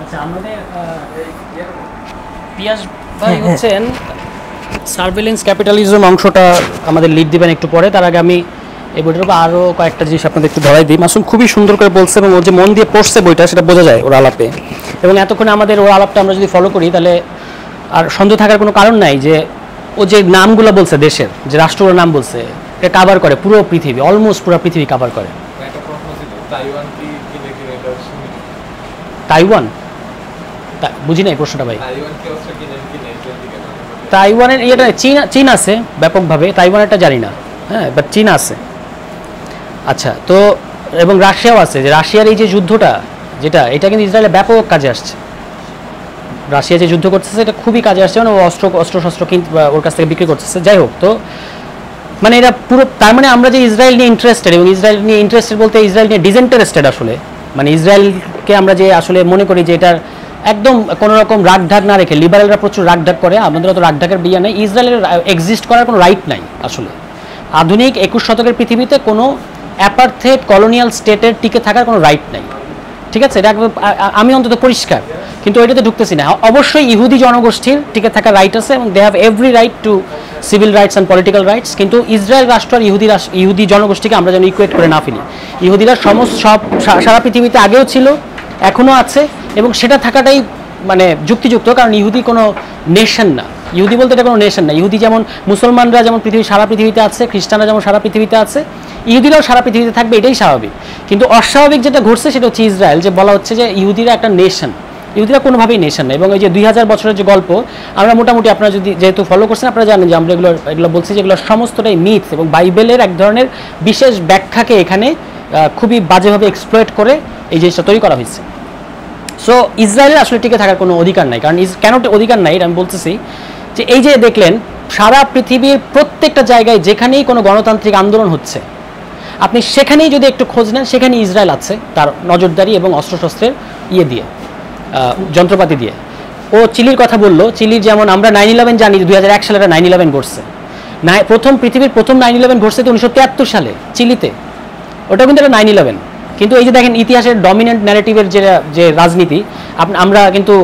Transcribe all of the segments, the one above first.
আচ্ছা আমাদের পিয়াস ভাই হচ্ছেন সার্ভেলেন্স ক্যাপিটালিজম অংশটা আমাদের লিড দিবেন একটু পরে। তার আগে আমি এই বইটার উপর আরও কয়েকটা জিনিস আপনাদের একটু ধরাই দিই। মাসুম খুবই সুন্দর করে বলছে এবং ও যে মন দিয়ে পড়ছে বইটা সেটা বোঝা যায় ওর আলাপে, এবং এতক্ষণে আমাদের ওর আলাপটা আমরা যদি ফলো করি তাহলে আর সন্দেহ থাকার কোনো কারণ নাই যে ও যে নামগুলো বলছে দেশের, যে রাষ্ট্রগুলোর নাম বলছে, এটা কাভার করে পুরো পৃথিবী, অলমোস্ট পুরো পৃথিবী কাভার করে। তাইওয়ান বুঝি নাই প্রশ্নটা ভাই। তাইওয়ানের এটা চীন আছে ব্যাপকভাবে, তাইওয়ানেরটা জানি না, হ্যাঁ, বাট চীন আছে। আচ্ছা, তো এবং রাশিয়াও আছে, যে রাশিয়ার এই যে যুদ্ধটা যেটা, এটা কিন্তু ইসরায়েলের ব্যাপক কাজে আসছে। রাশিয়া যে যুদ্ধ করতেছে এটা খুবই কাজে আসছে, মানে ও অস্ত্র কিন্তু ওর কাছ থেকে বিক্রি করতেছে। যাই হোক, তো মানে এটা পুরো, তার মানে আমরা যে ইসরায়েল নিয়ে ইন্টারেস্টেড, এবং ইসরায়েল নিয়ে ইন্টারেস্টেড বলতে ইসরায়েল নিয়ে ডিসইন্টারেস্টেড আসলে, মানে ইসরায়েলকে আমরা যে আসলে মনে করি যে এটার একদম কোনো রকম রাগঢাক না রেখে, লিবারেলরা প্রচুর রাগঢাক করে, আমাদের অত রাগঢাকের বিয়ে নেই। ইসরায়েলের এক্সিস্ট করার কোনো রাইট নাই আসলে। আধুনিক 21 শতকের পৃথিবীতে কোনো অ্যাপার্থেড কলোনিয়াল স্টেটের টিকে থাকার কোনো রাইট নাই, ঠিক আছে? এটা আমি অন্তত পরিষ্কার, কিন্তু ওইটাতে ঢুকতেছি না। অবশ্যই ইহুদি জনগোষ্ঠীর টিকে থাকার রাইট আছে এবং they have every right to civil rights and political rights, কিন্তু ইসরায়েল রাষ্ট্র আর ইহুদি জনগোষ্ঠীকে আমরা যেন ইকুয়েট করে না ফেলি। ইহুদিরা সব সারা পৃথিবীতে আগেও ছিল, এখনও আছে, এবং সেটা থাকাটাই মানে যুক্তিযুক্ত, কারণ ইহুদি কোনো নেশন না। ইহুদি বলতে এটা কোনো নেশন না। ইহুদি যেমন মুসলমানরা যেমন সারা পৃথিবীতে আছে, খ্রিস্টানরা যেমন সারা পৃথিবীতে আছে, ইহুদিরাও সারা পৃথিবীতে থাকবে, এটাই স্বাভাবিক। কিন্তু অস্বাভাবিক যেটা ঘটছে সেটা হচ্ছে ইসরায়েল, যে বলা হচ্ছে যে ইহুদিরা একটা নেশন। ইহুদিরা কোনোভাবেই নেশন না। এবং এই যে 2000 বছরের যে গল্প, আমরা মোটামুটি আপনারা যদি যেহেতু ফলো করছেন আপনারা জানেন যে আমরা এগুলো বলছি যে এগুলো সমস্তটাই মিথ, এবং বাইবেলের এক ধরনের বিশেষ ব্যাখ্যাকে এখানে খুবই বাজেভাবে এক্সপ্লয়েট করে এই জিনিসটা তৈরি করা হয়েছে। সো ইসরায়েলের আসলে টিকে থাকার কোনো অধিকার নাই। কারণ কেন অধিকার নাই এটা আমি বলতেছি, যে এই যে দেখলেন সারা পৃথিবীর প্রত্যেকটা জায়গায় যেখানেই কোনো গণতান্ত্রিক আন্দোলন হচ্ছে, আপনি সেখানেই যদি একটু খোঁজ নেন, সেখানে ইসরায়েল আছে তার নজরদারি এবং অস্ত্রশস্ত্রের দিয়ে যন্ত্রপাতি দিয়ে। ও চিলির কথা বললো, চিলির যেমন আমরা 9/11 জানি, 2001 সালে 9/11 ঘটছে। পৃথিবীর প্রথম 9/11 ঘটছে তো 1973 সালে চিলিতে, ওটা কিন্তু একটা 9/11। কিন্তু এই যে দেখেন ইতিহাসের ডমিনেন্ট ন্যারেটিভের যে রাজনীতি, আমরা কিন্তু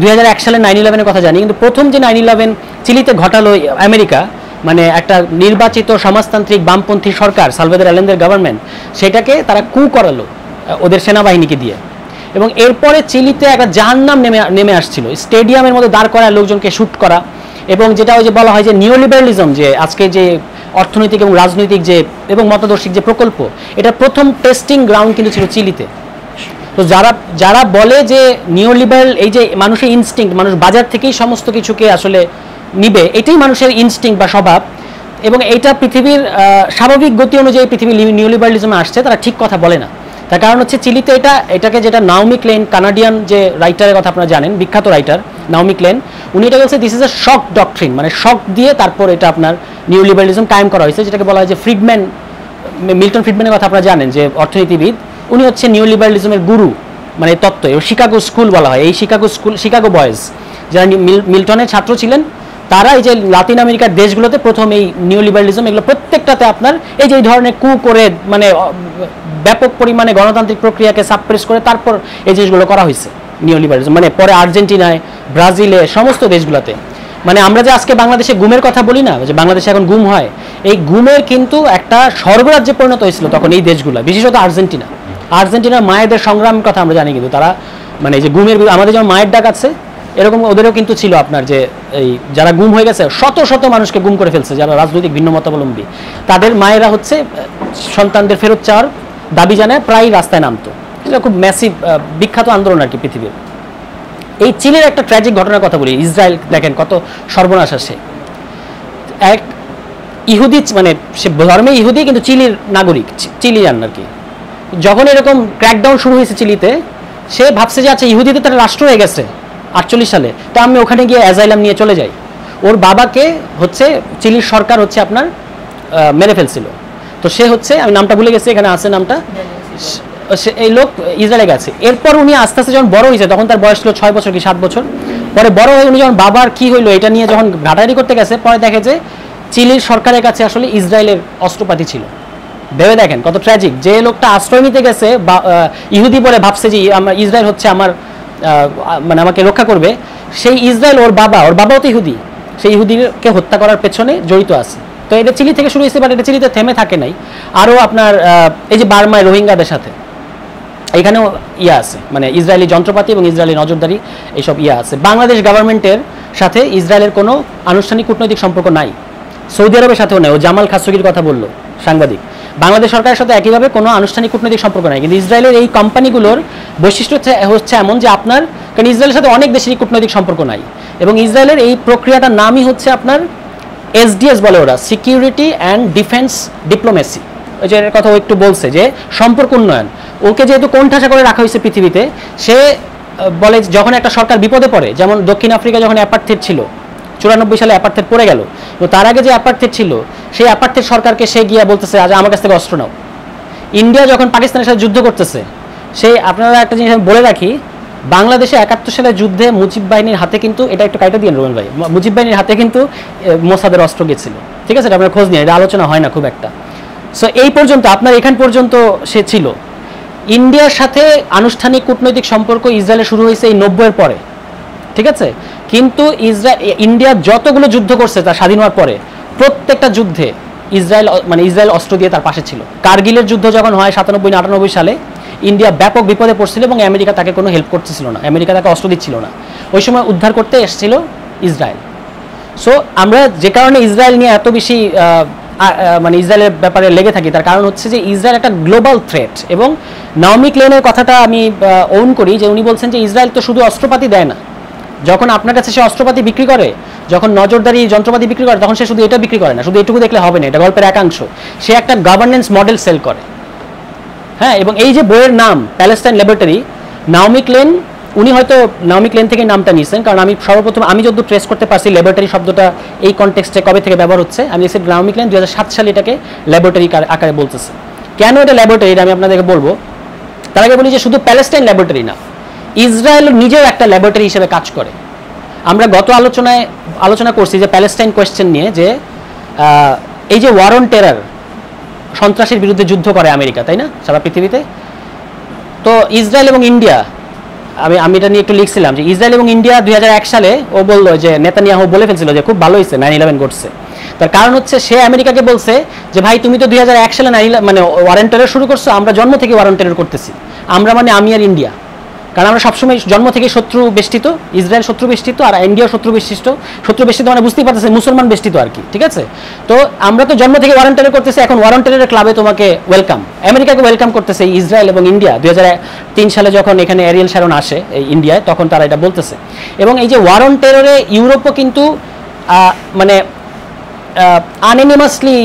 2001 সালে 9/11-এর কথা জানি, কিন্তু প্রথম যে 9/11 চিলিতে ঘটালো আমেরিকা, মানে একটা নির্বাচিত সমাজতান্ত্রিক বামপন্থী সরকার, সালভাদর আলেন্দের গভর্নমেন্ট, সেটাকে তারা কু করালো ওদের সেনাবাহিনীকে দিয়ে। এবং এরপরে চিলিতে একটা জাহান্নাম নেমে আসছিল, স্টেডিয়ামের মধ্যে দাঁড় করা লোকজনকে শ্যুট করা, এবং যেটা ওই যে বলা হয় যে নিওলিবারালিজম, যে আজকে যে অর্থনৈতিক এবং রাজনৈতিক যে এবং মতাদর্শিক যে প্রকল্প, এটা প্রথম টেস্টিং গ্রাউন্ড কিন্তু ছিল চিলিতে। তো যারা বলে যে নিওলিবারাল, এই যে মানুষের ইনস্টিংক্ট, মানুষ বাজার থেকেই সমস্ত কিছুকে আসলে নিবে, এটাই মানুষের ইনস্টিংক্ট বা স্বভাব, এবং এইটা পৃথিবীর স্বাভাবিক গতি অনুযায়ী পৃথিবী নিওলিবারালিজমে আসছে, তারা ঠিক কথা বলে না। তার কারণ হচ্ছে চিলিতে এটাকে যেটা নাওমি ক্লেন, কানাডিয়ান যে রাইটারের কথা আপনারা জানেন, বিখ্যাত রাইটার নাওমি ক্লেন, উনি এটা বলছে this is a shock doctrine, মানে শক দিয়ে তারপর এটা আপনার নিওলিবারালিজম কায়েম করা হয়েছে, যেটাকে বলা হয় যে মিল্টন ফ্রিডম্যানের কথা আপনারা জানেন, যে অর্থনীতিবিদ, উনি হচ্ছে নিওলিবারালিজমের গুরু, মানে তত্ত্ব। এবং শিকাগো স্কুল বলা হয়, এই শিকাগো বয়েজ যারা মিল্টনের ছাত্র ছিলেন, তারা এই যে লাতিন আমেরিকার দেশগুলোতে প্রথম এই নিওলিবারালিজম, এগুলো প্রত্যেকটাতে আপনার এই যে এই ধরনের কু করে, মানে ব্যাপক পরিমাণে গণতান্ত্রিক প্রক্রিয়াকে সাপ্রেস করে তারপর এই জিনিসগুলো করা হয়েছে নিওলিবারালিজম, মানে পরে আর্জেন্টিনায়, ব্রাজিলে, সমস্ত দেশগুলোতে। মানে আমরা যে আজকে বাংলাদেশে গুমের কথা বলি না, যে বাংলাদেশে এখন গুম হয়, এই গুমের কিন্তু একটা স্বর্গরাজ্যে পরিণত হয়েছিল তখন এই দেশগুলো, বিশেষত আর্জেন্টিনার মায়েদের সংগ্রামের কথা আমরা জানি। কিন্তু তারা মানে এই যে গুমের, আমাদের যেমন মায়ের ডাক আছে, এরকম ওদেরও কিন্তু ছিল আপনার, যে এই যারা গুম হয়ে গেছে, শত শত মানুষকে গুম করে ফেলছে যারা রাজনৈতিক ভিন্ন মতাবলম্বী, তাদের মায়েরা হচ্ছে সন্তানদের ফেরত চাওয়ার দাবি জানায় প্রায় রাস্তায় নামতো। এটা খুব ম্যাসিভ বিখ্যাত আন্দোলন আর কি পৃথিবীর। এই চিলির একটা ট্র্যাজিক ঘটনার কথা বলি। ইসরায়েল দেখেন কত সর্বনাশ আসে। এক ইহুদি, মানে সে ধর্মে ইহুদি কিন্তু চিলির নাগরিক, চিলিয়ান আর কি। যখন এরকম ক্র্যাকডাউন শুরু হয়েছে চিলিতে, সে ভাবছে যে আচ্ছা ইহুদিতে তার রাষ্ট্র হয়ে গেছে 48 সালে, তা আমি ওখানে গিয়ে অ্যাজাইলাম নিয়ে চলে যাই। ওর বাবাকে হচ্ছে চিলির সরকার হচ্ছে আপনার মেরে ফেলছিল। তো সে হচ্ছে, আমি নামটা ভুলে গেছি, এখানে আছে নামটা, এই লোক ইসরায়েলে গেছে। এরপর উনি আস্তে আস্তে যখন বড় হয়েছে, তখন তার বয়স ছিল 6 বছর কি 7 বছর, পরে বড় হয়ে উনি যখন বাবার কি হইলো এটা নিয়ে যখন ঘাটাঘাটি করতে গেছে, পরে দেখে যে চিলির সরকারের কাছে আসলে ইসরায়েলের অস্ত্রপাতি ছিল। ভেবে দেখেন কত ট্র্যাজিক, যে লোকটা আশ্রয় নিতে গেছে ইহুদি বলে ভাবছে যে ইসরায়েল হচ্ছে আমার মানে আমাকে রক্ষা করবে, সেই ইসরায়েল ওর বাবাও তো ইহুদি, সেই ইহুদিকে হত্যা করার পেছনে জড়িত আছে। তো এটা চিলি থেকে শুরু হয়েছে, বাট এটা চিলিতে থেমে থাকে নাই। আরও আপনার এই যে বার্মায় রোহিঙ্গাদের সাথে এখানেও আছে, মানে ইসরায়েলি যন্ত্রপাতি এবং ইসরায়েলি নজরদারি এইসব আছে। বাংলাদেশ গভর্নমেন্টের সাথে ইসরায়েলের কোনো আনুষ্ঠানিক কূটনৈতিক সম্পর্ক নাই, সৌদি আরবের সাথেও নেই। ও জামাল খাশোগির কথা বললো সাংবাদিক, বাংলাদেশ সরকারের সাথে একইভাবে কোনো আনুষ্ঠানিক কূটনৈতিক সম্পর্ক নাই। কিন্তু ইসরায়েলের এই কোম্পানিগুলোর বৈশিষ্ট্য হচ্ছে এমন যে আপনার, কারণ ইসরায়েলের সাথে অনেক দেশেরই কূটনৈতিক সম্পর্ক নাই, এবং ইসরায়েলের এই প্রক্রিয়াটার নামই হচ্ছে আপনার এসডিএস বলে ওরা, সিকিউরিটি অ্যান্ড ডিফেন্স ডিপ্লোমেসি। ওই যে কথা ও একটু বলছে যে সম্পর্ক উন্নয়ন, ওকে যেহেতু কোণঠাসা করে রাখা হয়েছে পৃথিবীতে, সে বলে যখন একটা সরকার বিপদে পড়ে, যেমন দক্ষিণ আফ্রিকা যখন অ্যাপার্থেড ছিল 94 সালে অ্যাপার্থেড পড়ে গেল, তো তার আগে যে অ্যাপার্থেড ছিল সেই অ্যাপার্থেড সরকারকে সে গিয়ে বলতেছে আজ আমার কাছ থেকে অস্ত্র নাও। ইন্ডিয়া যখন পাকিস্তানের সাথে যুদ্ধ করতেছে, সেই আপনারা একটা জিনিস আমি বলে রাখি, বাংলাদেশে 71 সালের যুদ্ধে মুজিব বাহিনীর হাতে কিন্তু, এটা একটু কাইটা দিয়ে রোহন ভাই, মুজিব বাহিনীর হাতে কিন্তু মোসাদের অস্ত্র গেছিল, ঠিক আছে, আপনার খোঁজ নিয়ে, এটা আলোচনা হয় না খুব একটা। সো এই পর্যন্ত আপনার এখান পর্যন্ত সে ছিল। ইন্ডিয়ার সাথে আনুষ্ঠানিক কূটনৈতিক সম্পর্ক ইসরায়েলের শুরু হয়েছে এই 90-এর পরে, ঠিক আছে। কিন্তু ইন্ডিয়া যতগুলো যুদ্ধ করছে তার স্বাধীন হওয়ার পরে, প্রত্যেকটা যুদ্ধে ইসরায়েল অস্ত্র দিয়ে তার পাশে ছিল। কার্গিলের যুদ্ধ যখন হয় 97-98 সালে, ইন্ডিয়া ব্যাপক বিপদে পড়ছিল এবং আমেরিকা তাকে কোনো হেল্প করতেছিল না, আমেরিকা তাকে অস্ত্র দিচ্ছিল না। ওই সময় উদ্ধার করতে এসেছিল ইসরায়েল। সো আমরা যে কারণে ইসরায়েল নিয়ে এত বেশি ইসরায়েলের ব্যাপারে লেগে থাকি, তার কারণ হচ্ছে যে ইসরায়েল একটা গ্লোবাল থ্রেট। এবং নাওমি ক্লেনের কথাটা আমি ওন করি, যে উনি বলছেন যে ইসরায়েল তো শুধু অস্ত্রপাতি দেয় না, যখন আপনার কাছে সে অস্ত্রপাতি বিক্রি করে, যখন নজরদারি যন্ত্রপাতি বিক্রি করে, তখন সে শুধু এটা বিক্রি করে না, শুধু এটুকু দেখলে হবে না, এটা গল্পের একাংশ, সে একটা গভর্নেন্স মডেল সেল করে। হ্যাঁ, এবং এই যে বইয়ের নাম প্যালেস্টাইন ল্যাবরেটরি, নাওমি ক্লেন, উনি হয়তো নাওমি ক্লেন থেকে নামটা নিয়েছেন, কারণ আমি সর্বপ্রথম যত ট্রেস করতে পারছি ল্যাবরেটরি শব্দটা এই কনটেক্সটে কবে থেকে ব্যবহার হচ্ছে, আমি দেখছি নাওমি ক্লেন 2007 সালে এটাকে ল্যাবরেটরি আকারে বলতেছে। কেন এটা ল্যাবরেটরি আমি আপনাদেরকে বলবো, তার আগে বলি যে শুধু প্যালেস্টাইন ল্যাবরেটরি না, ইসরায়েল নিজেও একটা ল্যাবরেটরি হিসেবে কাজ করে। আমরা গত আলোচনা করছি যে প্যালেস্টাইন কোয়েশ্চেন নিয়ে, যে এই যে ওয়ার অন টেরর, সন্ত্রাসের বিরুদ্ধে যুদ্ধ করে আমেরিকা, তাই না, সারা পৃথিবীতে। তো ইসরায়েল এবং ইন্ডিয়া, আমি এটা নিয়ে একটু লিখছিলাম যে ইসরায়েল এবং ইন্ডিয়া 2001 সালে ও বললো যে নেতানিয়াহু বলে ফেলছিল যে খুব ভালো হয়েছে 9/11 ঘটছে। তার কারণ হচ্ছে সে আমেরিকাকে বলছে যে ভাই তুমি তো 2001 সালে ওয়ার অন টেরর শুরু করছো, আমরা জন্ম থেকে ওয়ার অন টেরর করতেছি, আমরা আমি আর ইন্ডিয়া, কারণ আমরা সবসময় জন্ম থেকে শত্রু বেষ্টিত, ইসরায়েল শত্রু বেষ্টিত আর ইন্ডিয়া শত্রু বেষ্টিত, মানে বুঝতেই পারতেছে মুসলমান বেষ্টিত আর কি, ঠিক আছে। তো আমরা তো জন্ম থেকে ওয়ার অন টেরর করতেছি, এখন ওয়ার অন টেররের ক্লাবে তোমাকে ওয়েলকাম, আমেরিকাকে ওয়েলকাম করতেছে ইসরায়েল এবং ইন্ডিয়া। 2003 সালে যখন এখানে এরিয়েল শ্যারন আসে এই ইন্ডিয়ায়, তখন তারা এটা বলতেছে। এবং এই যে ওয়ার অন টেররে ইউরোপও কিন্তু আনএনিমাসলি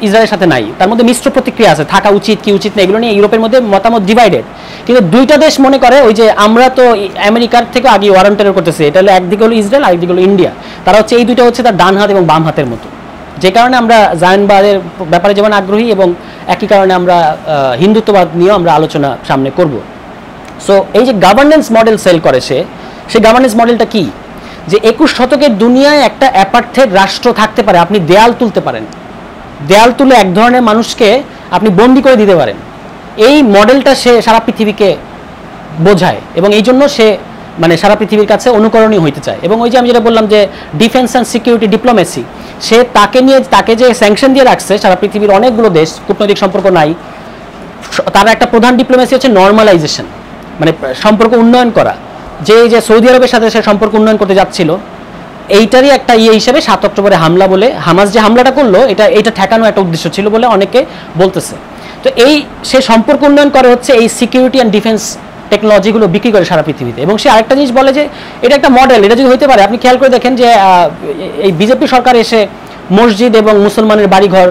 ইসরায়েলের সাথে নাই, তার মধ্যে মিশ্র প্রতিক্রিয়া আছে, থাকা উচিত কি উচিত না এগুলো নিয়ে ইউরোপের মধ্যে মতামত ডিভাইডেড। কিন্তু দুইটা দেশ মনে করে ওই যে আমরা তো আমেরিকার থেকে আগে ওয়ার অন টেরর করতেছি, এটা হলো একদিকে হলো ইসরায়েল, আরেকদিকে হলো ইন্ডিয়া, তারা হচ্ছে এই দুইটা হচ্ছে তার ডান হাত এবং বাম হাতের মতো। যে কারণে আমরা জায়নবাদের ব্যাপারে যেমন আগ্রহী, এবং একই কারণে আমরা হিন্দুত্ববাদ নিয়েও আমরা আলোচনা সামনে করব। সো এই যে গভর্নেন্স মডেল সেল করে সেই গভর্নেন্স মডেলটা কি, যে 21 শতকের দুনিয়ায় একটা অ্যাপার্থেড রাষ্ট্র থাকতে পারে, আপনি দেয়াল তুলতে পারেন, দেয়াল তুলে এক ধরনের মানুষকে আপনি বন্দি করে দিতে পারেন। এই মডেলটা সে সারা পৃথিবীকে বোঝায়, এবং এই জন্য সে সারা পৃথিবীর কাছে অনুকরণীয় হইতে চায়। এবং ওই যে আমি যেটা বললাম যে ডিফেন্স অ্যান্ড সিকিউরিটি ডিপ্লোমেসি, সে তাকে যে স্যাংশন দিয়ে রাখছে, সারা পৃথিবীর অনেকগুলো দেশ কূটনৈতিক সম্পর্ক নাই, তার একটা প্রধান ডিপ্লোমেসি হচ্ছে নর্মালাইজেশন, সম্পর্ক উন্নয়ন করা। যে সৌদি আরবের সাথে সে সম্পর্ক উন্নয়ন করতে যাচ্ছিল, এইটারই একটা হিসেবে 7 অক্টোবরে হামলা বলে, হামাস যে হামলাটা করলো, এটা ঠেকানো একটা উদ্দেশ্য ছিল বলে অনেকে বলতেছে। তো সে সম্পর্ক উন্নয়ন করে হচ্ছে এই সিকিউরিটি অ্যান্ড ডিফেন্স টেকনোলজিগুলো বিক্রি করে সারা পৃথিবীতে। এবং সে আরেকটা জিনিস বলে যে এটা একটা মডেল, এটা যদি হইতে পারে, আপনি খেয়াল করে দেখেন যে এই বিজেপি সরকার এসে মসজিদ এবং মুসলমানের বাড়িঘর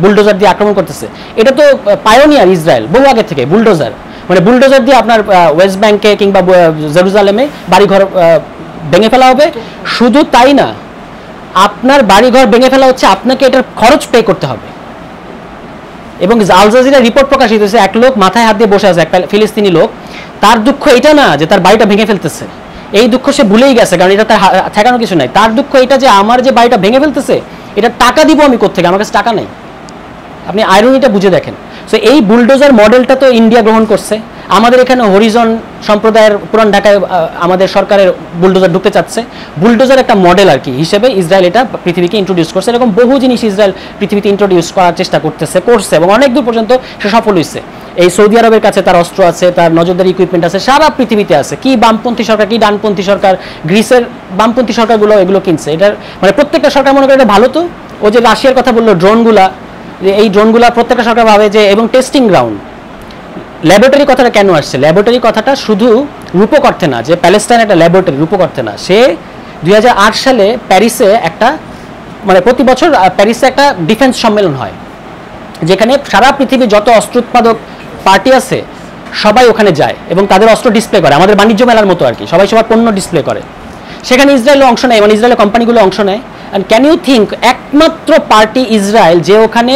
বুলডোজার দিয়ে আক্রমণ করতেছে, এটা তো পায়োনিয়ার ইসরায়েল বহু আগে থেকে, বুলডোজার দিয়ে আপনার ওয়েস্ট ব্যাংকে কিংবা জেরুজালেমে বাড়িঘর ভেঙে ফেলা হবে। শুধু তাই না, আপনার বাড়িঘর ভেঙে ফেলা হচ্ছে, আপনাকে এটার খরচ পে করতে হবে। এবং আল জাজিরা রিপোর্ট প্রকাশিত হয়েছে, এক লোক মাথায় হাত দিয়ে বসে আছে, একটা ফিলিস্তিনি লোক, তার দুঃখ এটা না যে তার বাড়িটা ভেঙে ফেলতেছে, এই দুঃখ সে ভুলেই গেছে, কারণ এটা তার ঠেকানো কিছু নাই। তার দুঃখ এটা যে আমার যে বাড়িটা ভেঙে ফেলতেছে, এটা টাকা দিব আমি কোত্থেকে, আমার কাছে টাকা নেই। আপনি আয়রনিটা বুঝে দেখেন। সো এই বুলডোজার মডেলটা তো ইন্ডিয়া গ্রহণ করছে, আমাদের এখানে হরিজন সম্প্রদায়ের পুরান ঢাকায় আমাদের সরকারের বুলডোজার ঢুকতে চাচ্ছে, বুলডোজার একটা মডেল আর কি হিসেবে ইসরায়েল এটা পৃথিবীকে ইন্ট্রোডিউস করছে। এরকম বহু জিনিস ইসরায়েল পৃথিবীতে ইন্ট্রোডিউস করার চেষ্টা করছে এবং অনেক দূর পর্যন্ত সে সফল হয়েছে। এই সৌদি আরবের কাছে তার অস্ত্র আছে, তার নজরদারি ইকুইপমেন্ট আছে, সারা পৃথিবীতে আছে। কি বামপন্থী সরকার, কি ডানপন্থী সরকার, গ্রিসের বামপন্থী সরকারগুলো এগুলো কিনছে। এটার মানে প্রত্যেকটা সরকার মনে করে এটা ভালো। তো ও যে রাশিয়ার কথা বললো ড্রোনগুলা, এই ড্রোনগুলা প্রত্যেকটা সরকার ভাবে যে, এবং টেস্টিং গ্রাউন্ড। ল্যাবরেটরি কথাটা কেন আসছে? ল্যাবরেটরি কথাটা শুধু রূপক অর্থে না যে প্যালেস্টাইন একটা ল্যাবরেটরি, রূপক অর্থে না। সে 2008 সালে প্যারিসে একটা মানে প্রতি বছর প্যারিসে একটা ডিফেন্স সম্মেলন হয়, যেখানে সারা পৃথিবীর যত অস্ত্র উৎপাদক পার্টি আছে সবাই ওখানে যায় এবং তাদের অস্ত্র ডিসপ্লে করে, আমাদের বাণিজ্য মেলার মতো আর কি, সবাই সবার পণ্য ডিসপ্লে করে। সেখানে ইসরায়েলও অংশ নেয়, মানে ইসরায়েলের কোম্পানিগুলো অংশ নেয়। অ্যান্ড ক্যান ইউ থিঙ্ক একমাত্র পার্টি ইসরায়েল যে ওখানে,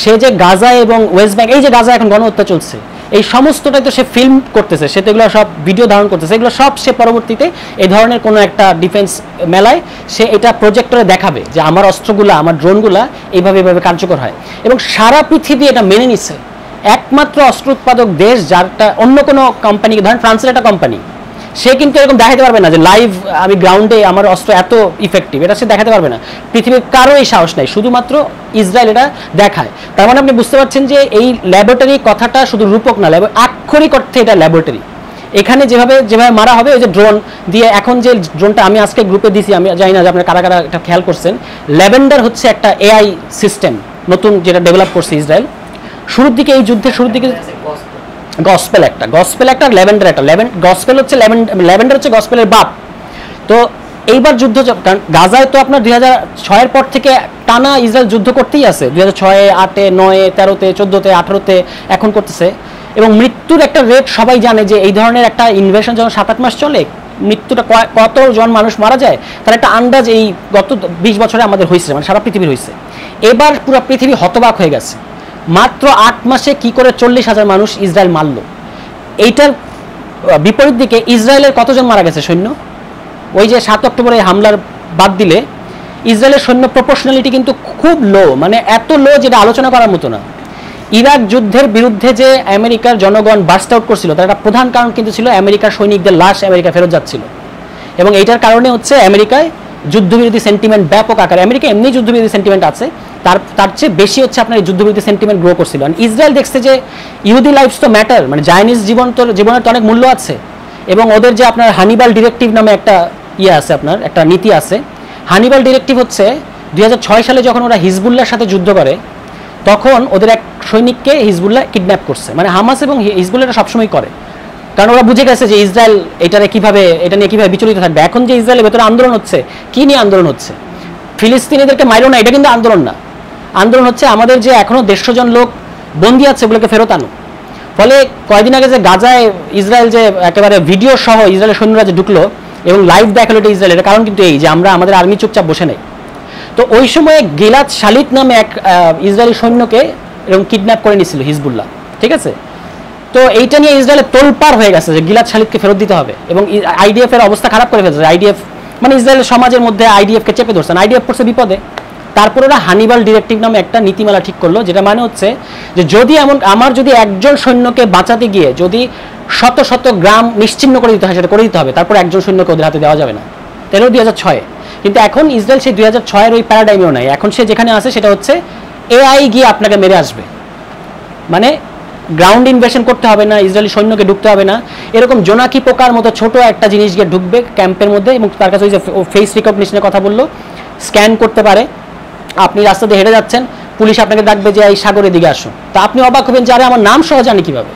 সে যে গাজা এবং ওয়েস্ট ব্যাংক, এই যে গাজা এখন গণহত্যা চলছে, এই সমস্তটাই তো সে ফিল্ম করতেছে, সে তো এগুলো সব ভিডিও ধারণ করতেছে, এগুলো সব সে পরবর্তীতে এই ধরনের কোনো একটা ডিফেন্স মেলায় সে এটা প্রজেক্টরে দেখাবে যে আমার অস্ত্রগুলা, আমার ড্রোনগুলা এইভাবে এইভাবে কার্যকর হয়। এবং সারা পৃথিবী এটা মেনে নিচ্ছে। একমাত্র অস্ত্র উৎপাদক দেশ যারটা অন্য কোনো কোম্পানি, ধরেন ফ্রান্সের একটা কোম্পানি, সে কিন্তু এরকম দেখাতে পারবে না যে লাইভ আমি গ্রাউন্ডে আমার অস্ত্র এত ইফেক্টিভ, এটা সে দেখাতে পারবে না। পৃথিবীর কারো এই সাহস নাই, শুধুমাত্র ইসরায়েল এটা দেখায়। তার মানে আপনি বুঝতে পারছেন যে এই ল্যাবরেটরি কথাটা শুধু রূপক না, আক্ষরিক অর্থে এটা ল্যাবরেটরি। এখানে যেভাবে মারা হবে, ওই যে ড্রোন দিয়ে, এখন যে ড্রোনটা আমি আজকে গ্রুপে দিছি, আমি জানি না যে আপনারা কারা কারা এটা খেয়াল করছেন, ল্যাভেন্ডার হচ্ছে একটা এআই সিস্টেম নতুন যেটা ডেভেলপ করছে ইসরায়েল। শুরুর দিকে, এই যুদ্ধের শুরুর দিকে গসপেল একটা ল্যাভেন্ডার একটা, গসপেল হচ্ছে ল্যাভেন্ডার হচ্ছে গসপেলের বাপ। তো এইবার যুদ্ধ, কারণ গাজায় তো আপনার 2006-এর পর থেকে টানা ইসরায়েল যুদ্ধ করতেই আছে, 2006-এ, 8-এ, 9-এ, 13-তে, 14-তে, 18-তে এখন করতেছে। এবং মৃত্যুর একটা রেট সবাই জানে যে এই ধরনের একটা ইনভেশন যখন 7-8 মাস চলে, মৃত্যুটা কতজন মানুষ মারা যায় তার একটা আন্দাজ এই গত 20 বছরে আমাদের হয়েছে, মানে সারা পৃথিবীর হয়েছে। এবার পুরো পৃথিবী হতবাক হয়ে গেছে, মাত্র 8 মাসে কি করে 40,000 মানুষ ইসরায়েল মারল। এইটার বিপরীত দিকে ইসরায়েলের কতজন মারা গেছে সৈন্য? ওই যে 7 অক্টোবরে হামলার বাদ দিলে ইসরায়েলের সৈন্য প্রপোর্শনালিটি কিন্তু খুব লো, মানে এত লো যেটা আলোচনা করার মতো না। ইরাক যুদ্ধের বিরুদ্ধে যে আমেরিকার জনগণ বার্স্ট আউট করছিল, তার একটা প্রধান কারণ কিন্তু ছিল আমেরিকার সৈনিকদের লাশ আমেরিকা ফেরত যাচ্ছিল। এবং এইটার কারণে হচ্ছে আমেরিকায় যুদ্ধবিরোধী সেন্টিমেন্ট ব্যাপক আকারে, আমেরিকা এমনি যুদ্ধবিরোধী সেন্টিমেন্ট আছে, তার চেয়ে বেশি হচ্ছে আপনার এই যুদ্ধবিরোধী সেন্টিমেন্ট গ্রো করছিল। ইসরায়েল দেখছে যে ইহুদি লাইফস তো ম্যাটার, মানে জায়নিজ জীবনের তো অনেক মূল্য আছে। এবং ওদের যে আপনার হানিবাল ডিরেক্টিভ নামে একটা আছে, আপনার একটা নীতি আছে। হানিবাল ডিরেক্টিভ হচ্ছে 2006 সালে যখন ওরা হিজবুল্লাহর সাথে যুদ্ধ করে, তখন ওদের এক সৈনিককে হিজবুল্লাহ কিডন্যাপ করছে। মানে হামাস এবং হিজবুল্লাহ এটা সবসময় করে, কারণ ওরা বুঝে গেছে যে ইসরায়েল এটা নিয়ে কিভাবে বিচলিত থাকবে। এখন যে ইসরায়েলের ভেতরে আন্দোলন হচ্ছে, কি নিয়ে আন্দোলন হচ্ছে? ফিলিস্তিনিদেরকে মাইরো না, এটা কিন্তু আন্দোলন না। আন্দোলন হচ্ছে আমাদের যে এখনো 150 জন লোক বন্দী আছে, ওগুলোকে ফেরত আনো। ফলে কয়েকদিন আগে যে গাজায় ইসরায়েল যে একেবারে ভিডিও সহ ইসরায়েলের সৈন্যরা যে ঢুকলো এবং লাইভ দেখালো এটা ইসরায়েল, এর কারণ কিন্তু এই যে আমাদের আর্মি চুপচাপ বসে নেই। তো ওই সময়ে গিলাদ শালিত নামে এক ইসরায়েলি সৈন্যকে এরকম কিডন্যাপ করে নিয়েছিল হিজবুল্লাহ, ঠিক আছে? তো এইটা নিয়ে ইসরায়েলের তোলপাড় হয়ে গেছে যে গিলাদ শালিতকে ফেরত দিতে হবে, এবং আইডিএফ এর অবস্থা খারাপ করে ফেলছে। আইডিএফ মানে ইসরায়েলের সমাজের মধ্যে আইডিএফকে চেপে ধরছেন, আইডিএফ পড়ছে বিপদে। তারপর ওরা হানিবাল ডিরেক্টিভ নামে একটা নীতিমালা ঠিক করলো, যেটা মানে হচ্ছে যে যদি আমার যদি একজন সৈন্যকে বাঁচাতে গিয়ে যদি শত শত গ্রাম নিশ্চিহ্ন করে দিতে হয়, সেটা করে দিতে হবে, তারপর একজন সৈন্যকে ওদের হাতে দেওয়া যাবে না। তাহলে 2006-এ, কিন্তু এখন ইসরায়েল সেই 2006-এর ওই প্যারাডাইমেও নাই। এখন সে যেখানে আছে সেটা হচ্ছে এআই গিয়ে আপনাকে মেরে আসবে, মানে গ্রাউন্ড ইনভেশন করতে হবে না, ইসরায়েলি সৈন্যকে ঢুকতে হবে না। এরকম জোনাকি পোকার মতো ছোট একটা জিনিস গিয়ে ঢুকবে ক্যাম্পের মধ্যে, এবং তার কাছে ওই যে ফেস রিকগনিশনের কথা বললো, স্ক্যান করতে পারে। আপনি রাস্তা দিয়ে হেঁটে যাচ্ছেন, পুলিশ আপনাকে ডাকবে যে এই সাগরের দিকে আসো, তা আপনি অবাক হবেন যে আরে আমার নাম সহ জানি কিভাবে,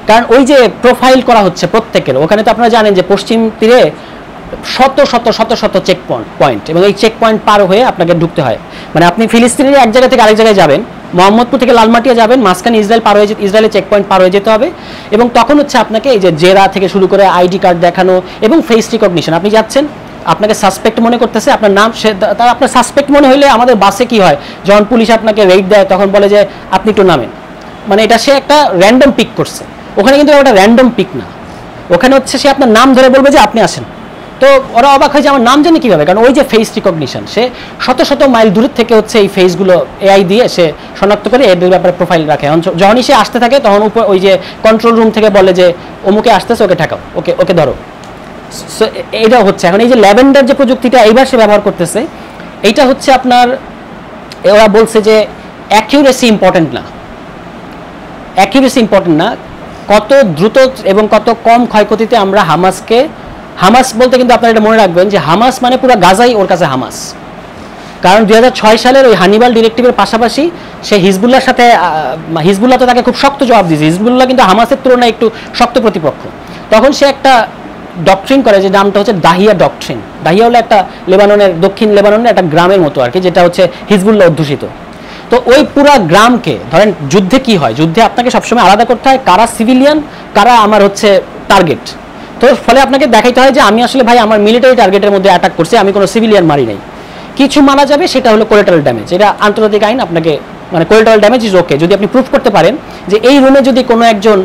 কারণ ওই যে প্রোফাইল করা হচ্ছে প্রত্যেকের। ওখানে তো আপনারা জানেন যে পশ্চিম তীরে শত শত শত শত চেক পয়েন্ট, এবং এই চেক পয়েন্ট পার হয়ে আপনাকে ঢুকতে হয়। মানে আপনি ফিলিস্তিনের এক জায়গা থেকে আরেক জায়গায় যাবেন, মোহাম্মদপুর থেকে লালমাটিয়া যাবেন, মাঝখানে ইসরায়েলের চেক পয়েন্ট পার হয়ে যেতে হবে। এবং তখন হচ্ছে আপনাকে এই যে জেরা থেকে শুরু করে আইডি কার্ড দেখানো এবং ফেস রিকগনিশন। আপনি যাচ্ছেন, আপনাকে সাসপেক্ট মনে করতেছে, আপনার নাম আপনার সাসপেক্ট মনে হলে আমাদের বাসে কি হয়, যখন পুলিশ আপনাকে রেড দেয় তখন বলে যে আপনি একটু নামেন, মানে এটা সে একটা র্যান্ডম পিক করছে। ওখানে কিন্তু একটা র্যান্ডম পিক না, ওখানে হচ্ছে সে আপনার নাম ধরে বলবে যে আপনি আসেন, তো ওরা অবাক হয় যে আমার নাম জানে কীভাবে, কারণ ওই যে ফেস রিকগনিশন, সে শত শত মাইল দূরের থেকে হচ্ছে এই ফেসগুলো এআই দিয়ে সে শনাক্ত করে এদের ব্যাপারে প্রোফাইল রাখে। যখনই সে আসতে থাকে তখন উপর ওই যে কন্ট্রোল রুম থেকে বলে যে অমুকে আসতেছে, ওকে ঠেকাও, ওকে ওকে ধরো। সো এটা হচ্ছে এখন এই যে ল্যাভেন্ডার যে প্রযুক্তিটা এইবার সে ব্যবহার করতেছে, এইটা হচ্ছে আপনার ওরা বলছে যে অ্যাকিউরেসি ইম্পর্টেন্ট না, অ্যাকিউরেসি ইম্পর্টেন্ট না, কত দ্রুত এবং কত কম ক্ষয়ক্ষতিতে আমরা হামাস বলতে কিন্তু আপনারা এটা মনে রাখবেন যে হামাস মানে পুরো গাজাই ওর কাছে হামাস। কারণ 2006 সালের ওই হানিবাল ডিরেক্টিভের পাশাপাশি সে হিজবুল্লাহর সাথে, হিজবুল্লাহ তো তাকে খুব শক্ত জবাব দিয়েছে, হিজবুল্লাহ কিন্তু হামাসের তুলনায় একটু শক্ত প্রতিপক্ষ। তখন সে একটা ডকট্রিন করে যে নামটা হচ্ছে দাহিয়া ডকট্রিন। দাহিয়া হলো একটা লেবাননের, দক্ষিণ লেবাননের একটা গ্রামের মতো আর কি, যেটা হচ্ছে হিজবুল্লাহ অধ্যুষিত। তো ওই পুরা গ্রামকে ধরেন, যুদ্ধে কি হয়, যুদ্ধে আপনাকে সবসময় আলাদা করতে হয় কারা সিভিলিয়ান, কারা আমার হচ্ছে টার্গেট। তো ফলে আপনাকে দেখাইতে হয় যে আমি আসলে ভাই আমার মিলিটারি টার্গেটের মধ্যে অ্যাটাক করছি, আমি কোনো সিভিলিয়ান মারি নাই। কিছু মারা যাবে, সেটা হলো কোলাটারাল ড্যামেজ। এটা আন্তর্জাতিক আইন আপনাকে, মানে কোলাটারাল ড্যামেজ ইজ ওকে, যদি আপনি প্রুফ করতে পারেন যে এই রুমে যদি কোনো একজন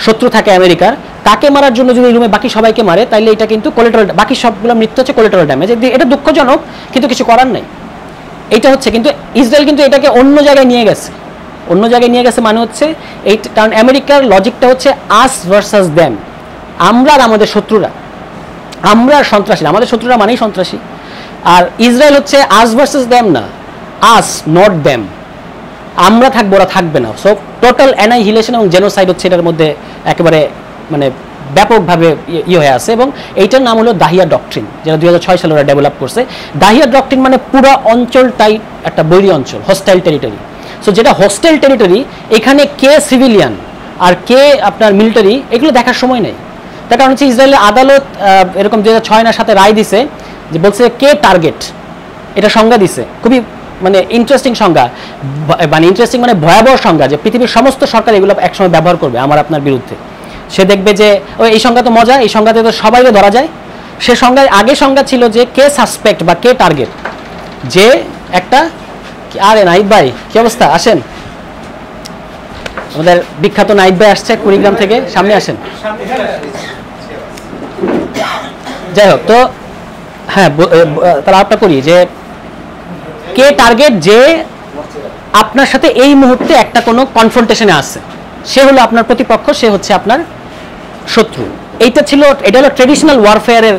শত্রু থাকে আমেরিকার, তাকে মারার জন্য যদি এই রুমে বাকি সবাইকে মারে, তাহলে এটা কিন্তু কোলাটারাল, বাকি সবগুলো মৃত্যু হচ্ছে কোলাটারাল ড্যামেজ। এটা দুঃখজনক, কিন্তু কিছু করার নাই। এইটা হচ্ছে, কিন্তু ইসরায়েল কিন্তু এটাকে অন্য জায়গায় নিয়ে গেছে। অন্য জায়গায় নিয়ে গেছে মানে হচ্ছে এই, কারণ আমেরিকার লজিকটা হচ্ছে আস ভার্সাস দ্যাম, আমরা আর আমাদের শত্রুরা, আমরা আর সন্ত্রাসী, আমাদের শত্রুরা মানেই সন্ত্রাসী। আর ইসরায়েল হচ্ছে আস ভার্সাস দ্যাম না, আস নট দ্যাম, আমরা থাকবো ওরা থাকবে না। সো টোটাল অ্যানাইহিলেশন এবং জেনোসাইড হচ্ছে এটার মধ্যে একেবারে মানে ব্যাপকভাবে হয়ে আছে। এবং এইটার নাম হলো দাহিয়া ডকট্রিন, যেটা 2006 সালে ওরা ডেভেলপ করছে। দাহিয়া ডকট্রিন মানে পুরো অঞ্চলটাই একটা বৈরী অঞ্চল, হোস্টাইল টেরিটরি। সো যেটা হোস্টাইল টেরিটরি, এখানে কে সিভিলিয়ান আর কে আপনার মিলিটারি, এগুলো দেখার সময় নেই। তার কারণ হচ্ছে ইসরায়েলের আদালত এরকম 2006 না 7 রায় দিছে, যে বলছে কে টার্গেট, এটা সংজ্ঞা দিছে, খুবই মানে ইন্টারেস্টিং সংজ্ঞা, মানে ইন্টারেস্টিং মানে ভয়াবহ সংজ্ঞা, যে পৃথিবীর সমস্ত সরকার এগুলো একসময় ব্যবহার করবে আমার আপনার বিরুদ্ধে। সে দেখবে যে এই সংজ্ঞা তো মজা, এই সংজ্ঞাতে তো সবাইকে ধরা যায়। সে সংজ্ঞায় আগে সংজ্ঞা ছিল যে কে সাসপেক্ট বা কে টার্গেট, যে একটা, আরে নাইব ভাই কি অবস্থা, আসেন, আমাদের বিখ্যাত নাইব ভাই আসছে কুড়িগ্রাম থেকে, সামনে আসেন। যাই হোক, তো হ্যাঁ তাহলে আপনার করি যে কে টার্গেট, যে আপনার সাথে এই মুহূর্তে একটা কোনো কনফ্রন্টেশনে আছে, সে হলো আপনার প্রতিপক্ষ, সে হচ্ছে আপনার শত্রু। এটা হলো ট্রেডিশনাল ওয়ারফেয়ারের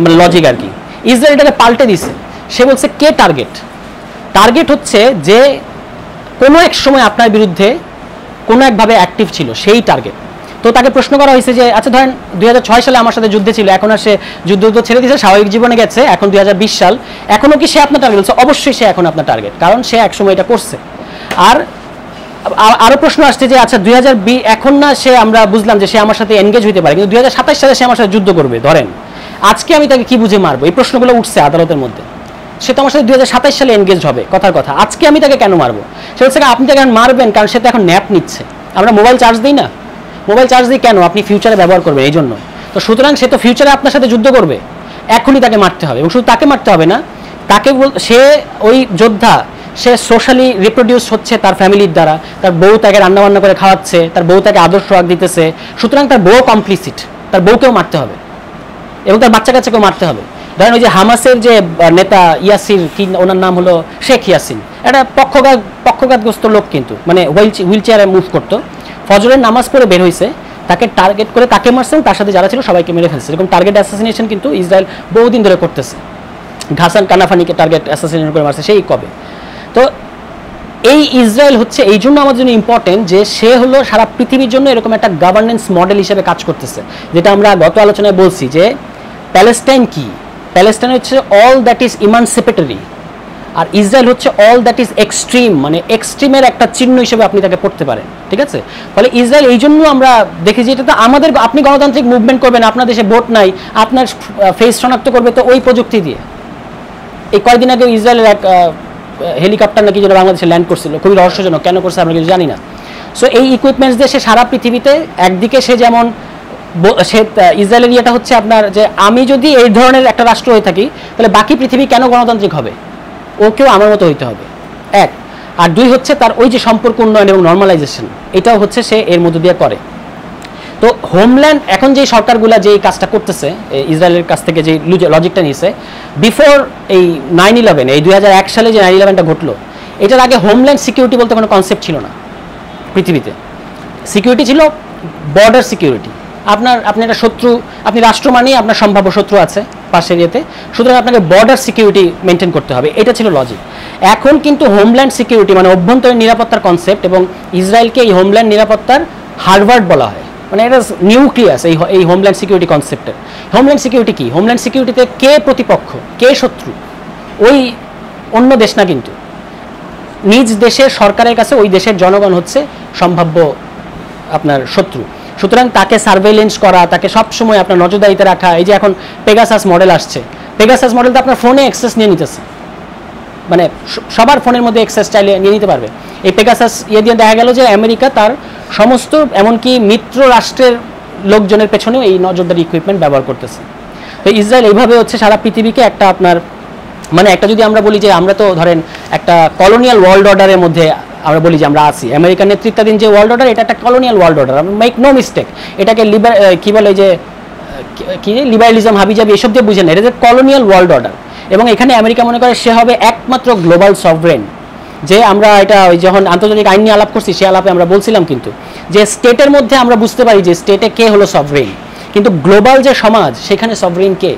মানে লজিক আর কি। ইসরায়েল এটাকে পাল্টে দিছে, সে বলছে কে টার্গেট। টার্গেট হচ্ছে যে কোনো এক সময় আপনার বিরুদ্ধে কোনো একভাবে অ্যাক্টিভ ছিল, সেই টার্গেট। তো তাকে প্রশ্ন করা হয়েছে যে আচ্ছা ধরেন 2006 সালে আমার সাথে যুদ্ধে ছিল, এখন আর সে যুদ্ধ ছেড়ে দিয়েছে, স্বাভাবিক জীবনে গেছে, এখন 2020 সাল, এখনও কি সে আপনার টার্গেট? বলছে অবশ্যই সে এখন আপনার টার্গেট, কারণ সে একসময় এটা করছে। আর আরো প্রশ্ন আসছে যে আচ্ছা 2020 এখন না, সে আমরা বুঝলাম যে সে আমার সাথে এনগেজ হইতে পারে, কিন্তু 2027 সালে সে আমার সাথে যুদ্ধ করবে, ধরেন আজকে আমি তাকে কি বুঝে মারবো? এই প্রশ্নগুলো উঠছে আদালতের মধ্যে। সে তো আমার সাথে 2027 সালে এনগেজ হবে, কথার কথা, আজকে আমি তাকে কেন মারবো? সে বলছে আপনি তাকে মারবেন কারণ সে তো এখন ন্যাপ নিচ্ছে। আমরা মোবাইল চার্জ দিই না, মোবাইল চার্জ দিই কেন? আপনি ফিউচারে ব্যবহার করবেন এই জন্য। তো সুতরাং সে তো ফিউচারে আপনার সাথে যুদ্ধ করবে, এখনই তাকে মারতে হবে। এবং শুধু তাকে মারতে হবে না, তাকে সে ওই যোদ্ধা, সে সোশ্যালি রিপ্রোডিউস হচ্ছে তার ফ্যামিলির দ্বারা, তার বউ তাকে রান্নাবান্না করে খাওয়াচ্ছে, তার বউ তাকে আদর সোহাগ দিতেছে, সুতরাং তার বউ কমপ্লিসিট, তার বউকেও মারতে হবে এবং তার বাচ্চা কাচ্চাকেও মারতে হবে। ধরেন ওই যে হামাসের যে নেতা ইয়াসির, কি ওনার নাম হলো শেখ ইয়াসিন, একটা পক্ষঘাতগ্রস্ত লোক, কিন্তু মানে হুইল চেয়ারে মুভ করতো, ফজরের নামাজ পড়ে বের হয়েছে, তাকে টার্গেট করে তাকে মারছেন, তার সাথে যারা ছিল সবাইকে মেরে ফেলছে। এরকম টার্গেট অ্যাসাসিনেশন কিন্তু ইসরায়েল বহুদিন ধরে করতেছে। ঘাসান কানাফানিকে টার্গেট অ্যাসাসিনেশন করে মারছে সেই কবে। তো এই ইসরায়েল হচ্ছে এই জন্য আমাদের জন্য ইম্পর্টেন্ট যে সে হলো সারা পৃথিবীর জন্য এরকম একটা গভর্নেন্স মডেল হিসেবে কাজ করতেছে, যেটা আমরা গত আলোচনায় বলছি যে প্যালেস্টাইন কি, প্যালেস্টাইন হচ্ছে অল দ্যাট ইজ ইমানসিপেটরি, আর ইসরায়েল হচ্ছে অল দ্যাট ইজ এক্সট্রিম, মানে এক্সট্রিমের একটা চিহ্ন হিসেবে আপনি তাকে পড়তে পারেন, ঠিক আছে? ফলে ইসরায়েল এই জন্য আমরা দেখি যে এটা তো আমাদের, আপনি গণতান্ত্রিক মুভমেন্ট করবেন, আপনার দেশে ভোট নাই, আপনার ফেস শনাক্ত করবে তো ওই প্রযুক্তি দিয়ে। এই কয়েকদিন আগে ইসরায়েলের এক হেলিকপ্টার নাকি যেটা বাংলাদেশে ল্যান্ড করছিল, খুবই রহস্যজনক, কেন করছে আমরা কিছু জানি না। সো এই ইকুইপমেন্টস দিয়ে সে সারা পৃথিবীতে, একদিকে সে যেমন সে ইসরায়েলের ইয়েটা হচ্ছে আপনার যে আমি যদি এই ধরনের একটা রাষ্ট্র হয়ে থাকি তাহলে বাকি পৃথিবী কেন গণতান্ত্রিক হবে? ওকেও আমার মতো হইতে হবে, এক। আর দুই হচ্ছে তার ওই যে সম্পর্ক উন্নয়ন এবং নর্মালাইজেশন, এটাও হচ্ছে সে এর মধ্য দিয়ে করে। তো হোমল্যান্ড এখন যে সরকারগুলো যে কাজটা করতেছে ইসরায়েলের কাছ থেকে যে লজিকটা নিয়েছে, বিফোর এই 9/11 এই 2001 সালে যে 9/11টা ঘটলো, এটার আগে হোমল্যান্ড সিকিউরিটি বলতে কোনো কনসেপ্ট ছিল না পৃথিবীতে। সিকিউরিটি ছিল বর্ডার সিকিউরিটি। আপনি একটা শত্রু, আপনি রাষ্ট্র মানেই আপনার সম্ভাব্য শত্রু আছে পাশের ইয়েতে, সুতরাং আপনাকে বর্ডার সিকিউরিটি মেনটেন করতে হবে, এটা ছিল লজিক। এখন কিন্তু হোমল্যান্ড সিকিউরিটি মানে অভ্যন্তরীণ নিরাপত্তার কনসেপ্ট, এবং ইসরায়েলকে এই হোমল্যান্ড নিরাপত্তার হার্ভার্ড বলা হয়, মানে এটা নিউক্লিয়াস এই হোমল্যান্ড সিকিউরিটি কনসেপ্টের। হোমল্যান্ড সিকিউরিটি কি? হোমল্যান্ড সিকিউরিটিতে কে প্রতিপক্ষ, কে শত্রু, ওই অন্য দেশ না, কিন্তু নিজ দেশের সরকারের কাছে ওই দেশের জনগণ হচ্ছে সম্ভাব্য আপনার শত্রু। সুতরাং তাকে সার্ভেইলেন্স করা, তাকে সবসময় আপনার নজরদারিতে রাখা। এই যে এখন পেগাসাস মডেল আসছে, পেগাসাস মডেলটা আপনার ফোনে অ্যাক্সেস নিয়ে নিতেছে, মানে সবার ফোনের মধ্যে অ্যাক্সেস চাইলে নিয়ে নিতে পারবে। এই পেগাসাস দিয়ে দেখা গেল যে আমেরিকা তার সমস্ত এমনকি মিত্র রাষ্ট্রের লোকজনের পেছনেও এই নজরদারি ইকুইপমেন্ট ব্যবহার করতেছে। তো ইসরায়েল এইভাবে হচ্ছে সারা পৃথিবীকে একটা আপনার মানে একটা, যদি আমরা বলি যে আমরা তো ধরেন একটা কলোনিয়াল ওয়ার্ল্ড অর্ডারের মধ্যে আমরা বলি যে আমরা আছি, আমেরিকার নেতৃত্বাধীন যে ওয়ার্ল্ড অর্ডার, এটা একটা colonial world order, make no mistake. এটাকে কি বলে যে কি লিবারালিজম হাবিজাবি এসব দিয়ে বুঝে না, এটা যে কলোনিয়াল ওয়ার্ল্ড অর্ডার। এবং এখানে আমেরিকা মনে করে সে হবে একমাত্র গ্লোবাল সভরেন। যে আমরা এটা ওই যখন আন্তর্জাতিক আইন নিয়ে আলাপ করছি, সে আলাপে আমরা বলছিলাম কিন্তু যে স্টেটের মধ্যে আমরা বুঝতে পারি যে স্টেটে কে হলো সভরেন, কিন্তু গ্লোবাল যে সমাজ সেখানে সভরেন কে?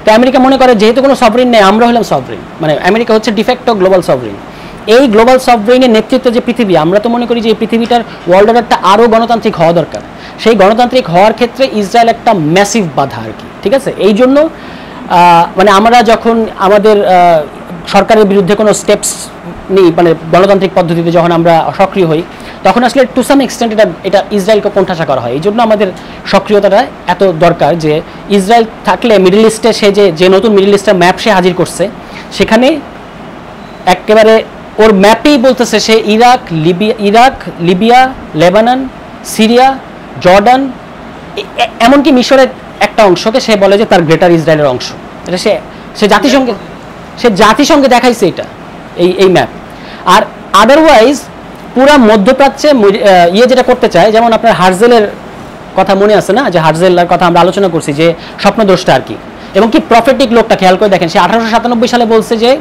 তো আমেরিকা মনে করে যেহেতু কোনো সভরেন নেই, আমরা হলাম সভরেন, মানে আমেরিকা হচ্ছে ডিফেক্টো গ্লোবাল সভরেন। এই গ্লোবাল সভরেনের নেতৃত্বে যে পৃথিবী, আমরা তো মনে করি যে এই পৃথিবীটার ওয়ার্ল্ড অর্ডারটা আরও গণতান্ত্রিক হওয়া দরকার। সেই গণতান্ত্রিক হওয়ার ক্ষেত্রে ইসরায়েল একটা ম্যাসিভ বাধা আর কি, ঠিক আছে? এই জন্য মানে আমরা যখন আমাদের সরকারের বিরুদ্ধে কোনো স্টেপস নিই, মানে গণতান্ত্রিক পদ্ধতিতে যখন আমরা সক্রিয় হই, তখন আসলে টু সাম এক্সটেন্ট এটা ইসরায়েলকে কোণঠাসা করা হয়। এই জন্য আমাদের সক্রিয়তাটা এত দরকার যে ইসরায়েল থাকলে মিডল ইস্টে সে যে নতুন মিডল ইস্টের ম্যাপ সে হাজির করছে, সেখানে একেবারে ওর ম্যাপেই বলতেছে সে Iraq, Libya, Lebanon, Syria, Jordan, এমনকি মিশরের একটা অংশকে সে বলে যে তার গ্রেটার ইসরায়েলের অংশ। এটা সে জাতিসংঘে দেখাইছে এটা এই ম্যাপ। আর আদারওয়াইজ পুরা মধ্যপ্রাচ্যে যেটা করতে চায়, যেমন আপনার হার্জেলের কথা মনে আছে না, যে হার্জেলের কথা আমরা আলোচনা করছি, যে স্বপ্নদ্রষ্টা আর কি, এবং কি প্রফেটিক লোকটা খেয়াল করে দেখেন, সে 1897 সালে বলছে যে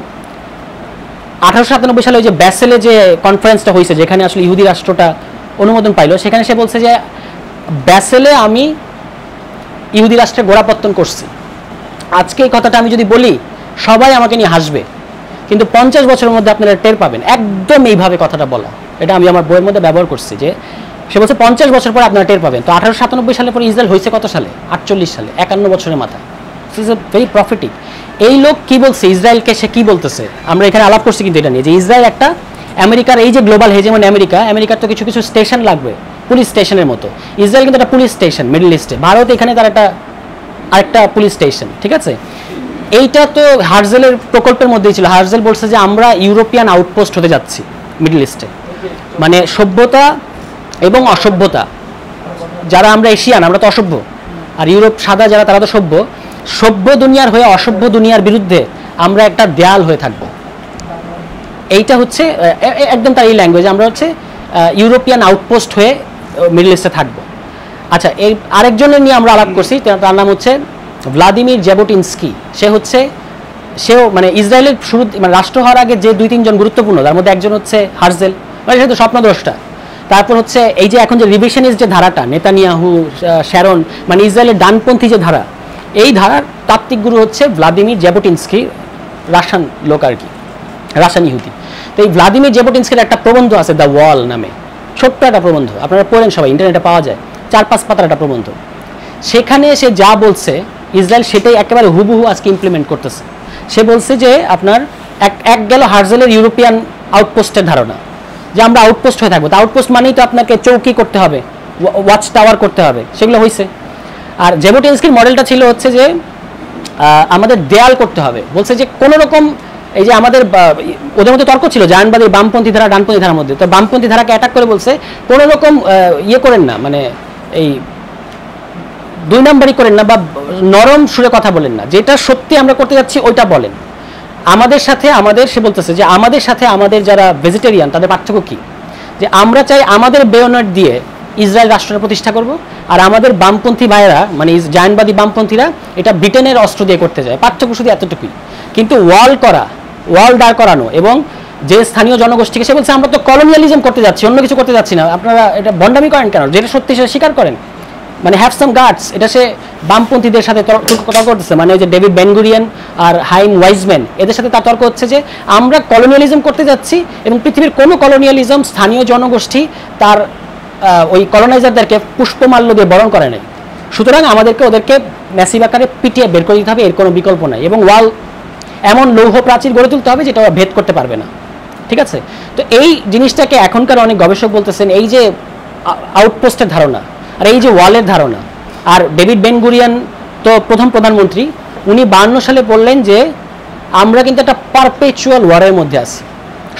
1897 সালে ওই যে ব্যাসেলে যে কনফারেন্সটা হয়েছে, যেখানে আসলে ইহুদি রাষ্ট্রটা অনুমোদন পাইল, সেখানে সে বলছে যে ব্যাসেলে আমি ইহুদি রাষ্ট্রের গোড়াপত্তন করছি। আজকে এই কথাটা আমি যদি বলি সবাই আমাকে নিয়ে হাসবে, কিন্তু 50 বছরের মধ্যে আপনারা টের পাবেন একদম এইভাবে কথাটা বলা। এটা আমি আমার বইয়ের মধ্যে ব্যবহার করছি, যে সে বলছে 50 বছর পর আপনারা টের পাবেন। তো 1897 সালে পরে ইসরায়েল হয়েছে কত সালে? 48 সালে, 51 বছরের মাথায়। Is a very prophetic. এই লোক কি বলছে ইসরায়েলকে, সে কি বলতেছে আমরা এখানে আলাপ করছি কিন্তু এটা নিয়ে, যে ইসরায়েল একটা আমেরিকার এই যে গ্লোবাল হেজেমন আমেরিকার তো কিছু কিছু স্টেশন লাগবে, পুলিশ স্টেশনের মতো। ইসরায়েল কিন্তু একটা পুলিশ স্টেশন মিডল ইস্টে, ভারত এখানে তার আরেকটা পুলিশ স্টেশন, ঠিক আছে? এইটা তো হার্জেলের প্রকল্পের মধ্যেই ছিল। হার্জেল বলছে যে আমরা ইউরোপিয়ান আউটপোস্ট হতে যাচ্ছি মিডল ইস্টে, মানে সভ্যতা এবং অসভ্যতা, যারা আমরা এশিয়ান আমরা তো অসভ্য, আর ইউরোপ সাদা যারা তারা তো সভ্য দুনিয়ার হয়ে অসভ্য দুনিয়ার বিরুদ্ধে আমরা একটা দেয়াল হয়ে থাকব। এইটা হচ্ছে একদম তার এই ল্যাঙ্গুয়েজ, আমরা হচ্ছে ইউরোপিয়ান আউটপোস্ট হয়ে মিডল ইস্টে থাকবো। আচ্ছা, এই আরেকজনের নিয়ে আমরা আলাপ করছি, তার নাম হচ্ছে ভ্লাদিমির জ্যাবোটিনস্কি। সেও মানে ইসরায়েলের শুরু মানে রাষ্ট্র হওয়ার আগে যে 2-3 জন গুরুত্বপূর্ণ, তার মধ্যে একজন হচ্ছে হার্জেল, মানে সেটা স্বপ্নদ্রষ্টা। তারপর হচ্ছে এই যে এখন যে রিভিশনিস্ট যে ধারাটা, নেতানিয়াহু, শ্যারন, মানে ইসরায়েলের ডানপন্থী যে ধারা, এই ধারার তাত্ত্বিক গুরু হচ্ছে ভ্লাদিমির জ্যাবোটিনস্কি, রাশিয়ান লোক আর কি, রাশিয়ান ইহুদি। তো এই ভ্লাদিমির জ্যাবোটিনস্কির একটা প্রবন্ধ আছে দ্য ওয়াল নামে, ছোট্ট একটা প্রবন্ধ, আপনারা পড়েন সবাই, ইন্টারনেটে পাওয়া যায়, 4-5 পাতার একটা প্রবন্ধ। সেখানে সে যা বলছে ইসরায়েল সেটাই একেবারে হুবহু আজকে ইমপ্লিমেন্ট করতেছে। সে বলছে যে আপনার এক গেল হার্জেলের ইউরোপিয়ান আউটপোস্টের ধারণা, যে আমরা আউটপোস্ট হয়ে থাকবো। তো আউটপোস্ট মানেই তো আপনাকে চৌকি করতে হবে, ওয়াচ টাওয়ার করতে হবে, সেগুলো হয়েছে। আর জ্যাবোটিনস্কির মডেলটা ছিল হচ্ছে যে আমাদের দেয়াল করতে হবে। বলছে যে কোনো রকম এই যে আমাদের ওদের মধ্যে তর্ক ছিল জায়নবাদী বামপন্থী ধারা ডানপন্থী ধারার মধ্যে, তো বামপন্থী ধারাকে অ্যাটাক করে বলছে কোনো রকম করেন না, মানে এই 2 নাম্বারই করেন না, বা নরম সুরে কথা বলেন না, যেটা সত্যি আমরা করতে যাচ্ছি ওইটা বলেন। সে বলতেছে যে আমাদের সাথে আমাদের যারা ভেজিটেরিয়ান তাদের পার্থক্য কি, যে আমরা চাই আমাদের বেয়োনেট দিয়ে ইসরায়েল রাষ্ট্র প্রতিষ্ঠা করব, আর আমাদের বামপন্থী ভাইয়েরা মানে জায়নবাদী বামপন্থীরা এটা ব্রিটেনের অস্ত্র দিয়ে করতে যায়। পার্থক্য শুধু এতটুকুই। কিন্তু ওয়াল দাঁড় করানো এবং যে স্থানীয় জনগোষ্ঠীকে, সে বলছে আমরা তো কলোনিয়ালিজম করতে যাচ্ছি, অন্য কিছু করতে যাচ্ছি না, আপনারা এটা ভণ্ডামি করেন কেন? যেটা সত্যি সেটা স্বীকার করেন, মানে হ্যাভ সাম গার্ডস। এটা সে বামপন্থীদের সাথে তর্ক করতেছে, মানে ওই যে ডেভিড বেনগুরিয়ান আর হাইম ওয়াইজম্যান এদের সাথে তার তর্ক হচ্ছে যে আমরা কলোনিয়ালিজম করতে যাচ্ছি এবং পৃথিবীর কোনো কলোনিয়ালিজম স্থানীয় জনগোষ্ঠী তার ওই কলোনাইজারদেরকে পুষ্পমাল্য দিয়ে বরণ করে নাই। সুতরাং আমাদেরকে ওদেরকে ম্যাসিভ আকারে পিটিয়ে বের করে দিতে হবে, এর কোনো বিকল্প নাই। এবং ওয়াল এমন লৌহ প্রাচীর গড়ে তুলতে হবে যেটা ভেদ করতে পারবে না, ঠিক আছে? তো এই জিনিসটাকে এখনকার অনেক গবেষক বলতেছেন এই যে আউটপোস্টের ধারণা আর এই যে ওয়ালের ধারণা, আর ডেভিড বেনগুরিয়ান তো প্রথম প্রধানমন্ত্রী, উনি 52 সালে বললেন যে আমরা কিন্তু একটা পারপেচুয়াল ওয়ারের মধ্যে আছি,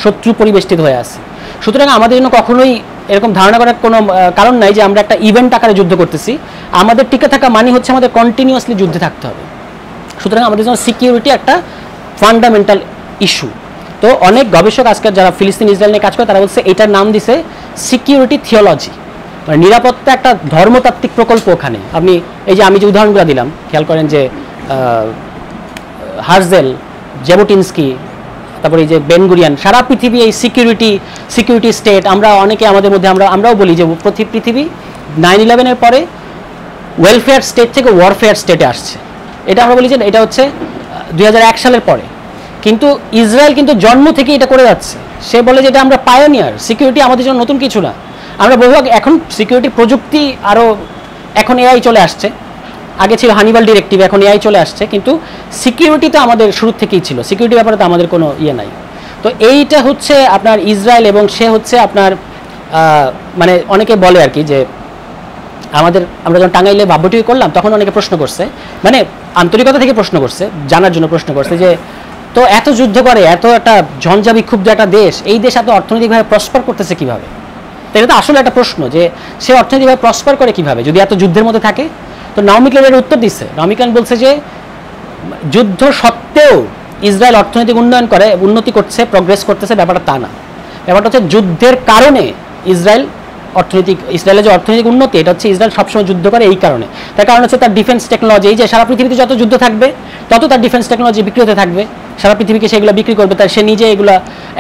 শত্রু পরিবেষ্টিত হয়ে আছি। সুতরাং আমাদের জন্য কখনোই এরকম ধারণা করার কোনো কারণ নাই যে আমরা একটা ইভেন্ট আকারে যুদ্ধ করতেছি। আমাদের টিকে থাকা মানে হচ্ছে আমাদের কন্টিনিউয়াসলি যুদ্ধে থাকতে হবে। সুতরাং আমাদের জন্য সিকিউরিটি একটা ফান্ডামেন্টাল ইস্যু। তো অনেক গবেষক আজকাল যারা ফিলিস্তিন ইসরায়েল নিয়ে কাজ করে তারা বলছে এটার নাম দিছে সিকিউরিটি থিওলজি, মানে নিরাপত্তা একটা ধর্মতাত্ত্বিক প্রকল্প। ওখানে আপনি এই যে আমি যে উদাহরণগুলো দিলাম খেয়াল করেন যে হার্জেল, জেবোটিনস্কি, তারপরে এই যে বেনগুরিয়ান, সারা পৃথিবী এই সিকিউরিটি স্টেট। আমরা অনেকে আমাদের মধ্যে আমরাও বলি যে পৃথিবী 9/11-এর পরে ওয়েলফেয়ার স্টেট থেকে ওয়ারফেয়ার স্টেটে আসছে। এটা আমরা বলি যে এটা হচ্ছে 2001 সালের পরে। কিন্তু ইসরায়েল কিন্তু জন্ম থেকে এটা করে যাচ্ছে। সে বলে যে এটা আমরা পায়োনিয়ার, সিকিউরিটি আমাদের জন্য নতুন কিছু না। আমরা বহু আগে, এখন সিকিউরিটি প্রযুক্তি আরও, এখন এআই চলে আসছে, আগে ছিল হানিবাল ডিরেক্টিভ, এখন এআই চলে আসছে, কিন্তু সিকিউরিটি তো আমাদের শুরু থেকেই ছিল, সিকিউরিটি ব্যাপারে তো আমাদের কোনো ইয়ে নাই। তো এইটা হচ্ছে আপনার ইসরায়েল, এবং সে হচ্ছে আপনার মানে অনেকে বলে আর কি যে আমরা যখন টাঙ্গাইলে বাবুটি করলাম তখন অনেকে প্রশ্ন করছে, মানে আন্তরিকতা থেকে প্রশ্ন করছে, জানার জন্য প্রশ্ন করছে যে তো এত যুদ্ধ করে, এত একটা ঝঞ্ঝা বিক্ষুব্ধ একটা দেশ, এই দেশ এত অর্থনৈতিকভাবে প্রসপার করতেছে কিভাবে? এটা তো আসলে একটা প্রশ্ন যে সে অর্থনৈতিকভাবে প্রসপার করে কিভাবে যদি এত যুদ্ধের মধ্যে থাকে। তো নাওমি ক্লেন এর উত্তর দিচ্ছে। নাওমি ক্লেন বলছে যে যুদ্ধ সত্ত্বেও ইসরায়েল অর্থনৈতিক উন্নতি করছে, প্রগ্রেস করতেছে, ব্যাপারটা তা না। ব্যাপারটা হচ্ছে যুদ্ধের কারণে ইসরায়েলের যে অর্থনৈতিক উন্নতি, এটা হচ্ছে ইসরায়েল সবসময় যুদ্ধ করে এই কারণে। তার কারণ হচ্ছে তার ডিফেন্স টেকনোলজি। এই যে সারা পৃথিবীতে যত যুদ্ধ থাকবে তত তার ডিফেন্স টেকনোলজি বিক্রি হতে থাকবে, সারা পৃথিবীকে সেগুলো বিক্রি করবে। তাই সে নিজে এগুলো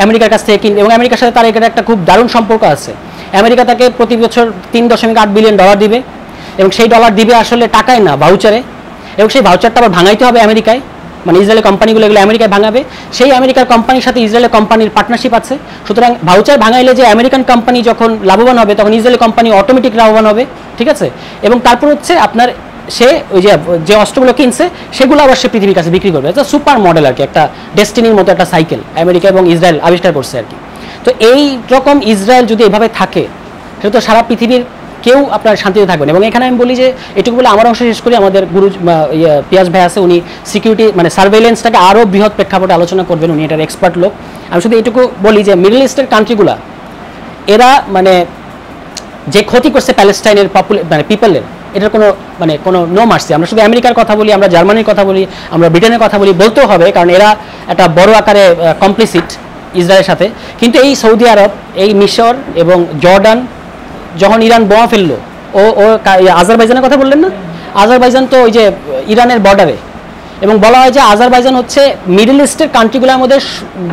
আমেরিকার কাছ থেকে কিনবে, এবং আমেরিকার সাথে তার এখানে একটা খুব দারুণ সম্পর্ক আছে। আমেরিকা তাকে প্রতি বছর $3.8 বিলিয়ন দিবে, এবং সেই ডলার দিবে আসলে টাকায় না, ভাউচারে। এবং সেই ভাউচারটা আবার ভাঙাইতে হবে আমেরিকায়, মানে ইসরায়েলের কোম্পানিগুলো এগুলো আমেরিকায় ভাঙাবে। সেই আমেরিকার কোম্পানির সাথে ইসরায়েলের কোম্পানির পার্টনারশিপ আছে। সুতরাং ভাউচার ভাঙাইলে যে আমেরিকান কোম্পানি যখন লাভবান হবে তখন ইসরায়েলি কোম্পানি অটোমেটিক লাভবান হবে, ঠিক আছে? এবং তারপর হচ্ছে আপনার সে ওই যে অস্ত্রগুলো কিনছে সেগুলো আবার সে পৃথিবীর কাছে বিক্রি করবে। এটা সুপার মডেল আর কি, একটা ডেস্টিনির মতো একটা সাইকেল আমেরিকা এবং ইসরায়েল আবিষ্কার করছে আর কি। তো এই রকম ইসরায়েল যদি এভাবে থাকে সেটা তো সারা পৃথিবীর কেউ আপনার শান্তিতে থাকবেন। এবং এখানে আমি বলি যে এটুকু বলে আমার অংশ শেষ করি। আমাদের গুরু পিয়াস ভাই আছে, উনি সিকিউরিটি মানে সার্ভেইলেন্সটাকে আরও বৃহৎ প্রেক্ষাপটে আলোচনা করবেন, উনি এটার এক্সপার্ট লোক। আমি শুধু এটুকু বলি যে মিডল ইস্টের কান্ট্রিগুলা এরা মানে যে ক্ষতি করছে প্যালেস্টাইনের মানে পিপলের, এটার কোনো নো মার্সি। আমরা শুধু আমেরিকার কথা বলি, আমরা জার্মানির কথা বলি, আমরা ব্রিটেনের কথা বলি, বলতেও হবে, কারণ এরা একটা বড় আকারে কমপ্লিসিট ইসরায়েলের সাথে। কিন্তু এই সৌদি আরব, এই মিশর এবং জর্ডান, যখন ইরান বোমা ফেললো, ও আজারবাইজানের কথা বললেন না, আজারবাইজান তো ওই যে ইরানের বর্ডারে, এবং বলা হয় যে আজারবাইজান হচ্ছে মিডল ইস্টের কান্ট্রিগুলোর মধ্যে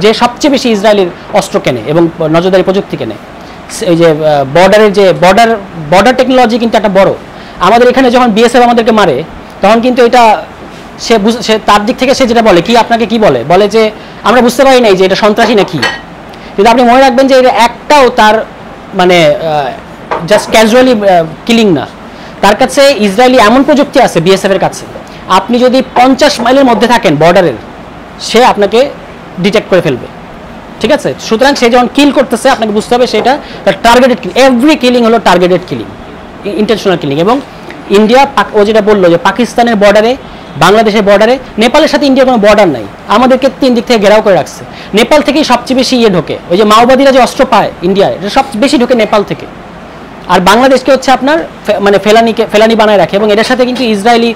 যে সবচেয়ে বেশি ইসরায়েলের অস্ত্র কেনে এবং নজরদারি প্রযুক্তি কেনে। এই যে বর্ডারের যে বর্ডার টেকনোলজি কিন্তু একটা বড়। আমাদের এখানে যখন বিএসএফ আমাদেরকে মারে তখন কিন্তু এটা সে তার দিক থেকে সে যেটা বলে কি, আপনাকে কি বলে যে আমরা বুঝতে পারি নাই যে এটা সন্ত্রাসী না কি। কিন্তু আপনি মনে রাখবেন যে এটা একটাও তার মানে জাস্ট ক্যাজুয়ালি কিলিং না, তার কাছে ইসরায়েলি এমন প্রযুক্তি আছে বিএসএফের কাছে, আপনি যদি 50 মাইলের মধ্যে থাকেন বর্ডারের, সে আপনাকে ডিটেক্ট করে ফেলবে, ঠিক আছে? সুতরাং সে যখন কিল করতেছে আপনাকে বুঝতে হবে সেটা তার টার্গেটেড কিলিং। এভরি কিলিং হলো টার্গেটেড কিলিং, ইন্টেনশনাল কিলিং। এবং ইন্ডিয়া, ও যেটা বললো যে পাকিস্তানের বর্ডারে, বাংলাদেশের বর্ডারে, নেপালের সাথে ইন্ডিয়ার কোনো বর্ডার নাই, আমাদেরকে 3 দিক থেকে ঘেরাও করে রাখছে। নেপাল থেকেই সবচেয়ে বেশি ঢোকে, ওই যে মাওবাদীরা যে অস্ত্র পায় ইন্ডিয়ায়, এটা সবচেয়ে বেশি ঢোকে নেপাল থেকে। আর বাংলাদেশকে হচ্ছে আপনার মানে ফেলানি বানায় রাখে। এবং এটার সাথে কিন্তু ইসরায়েলি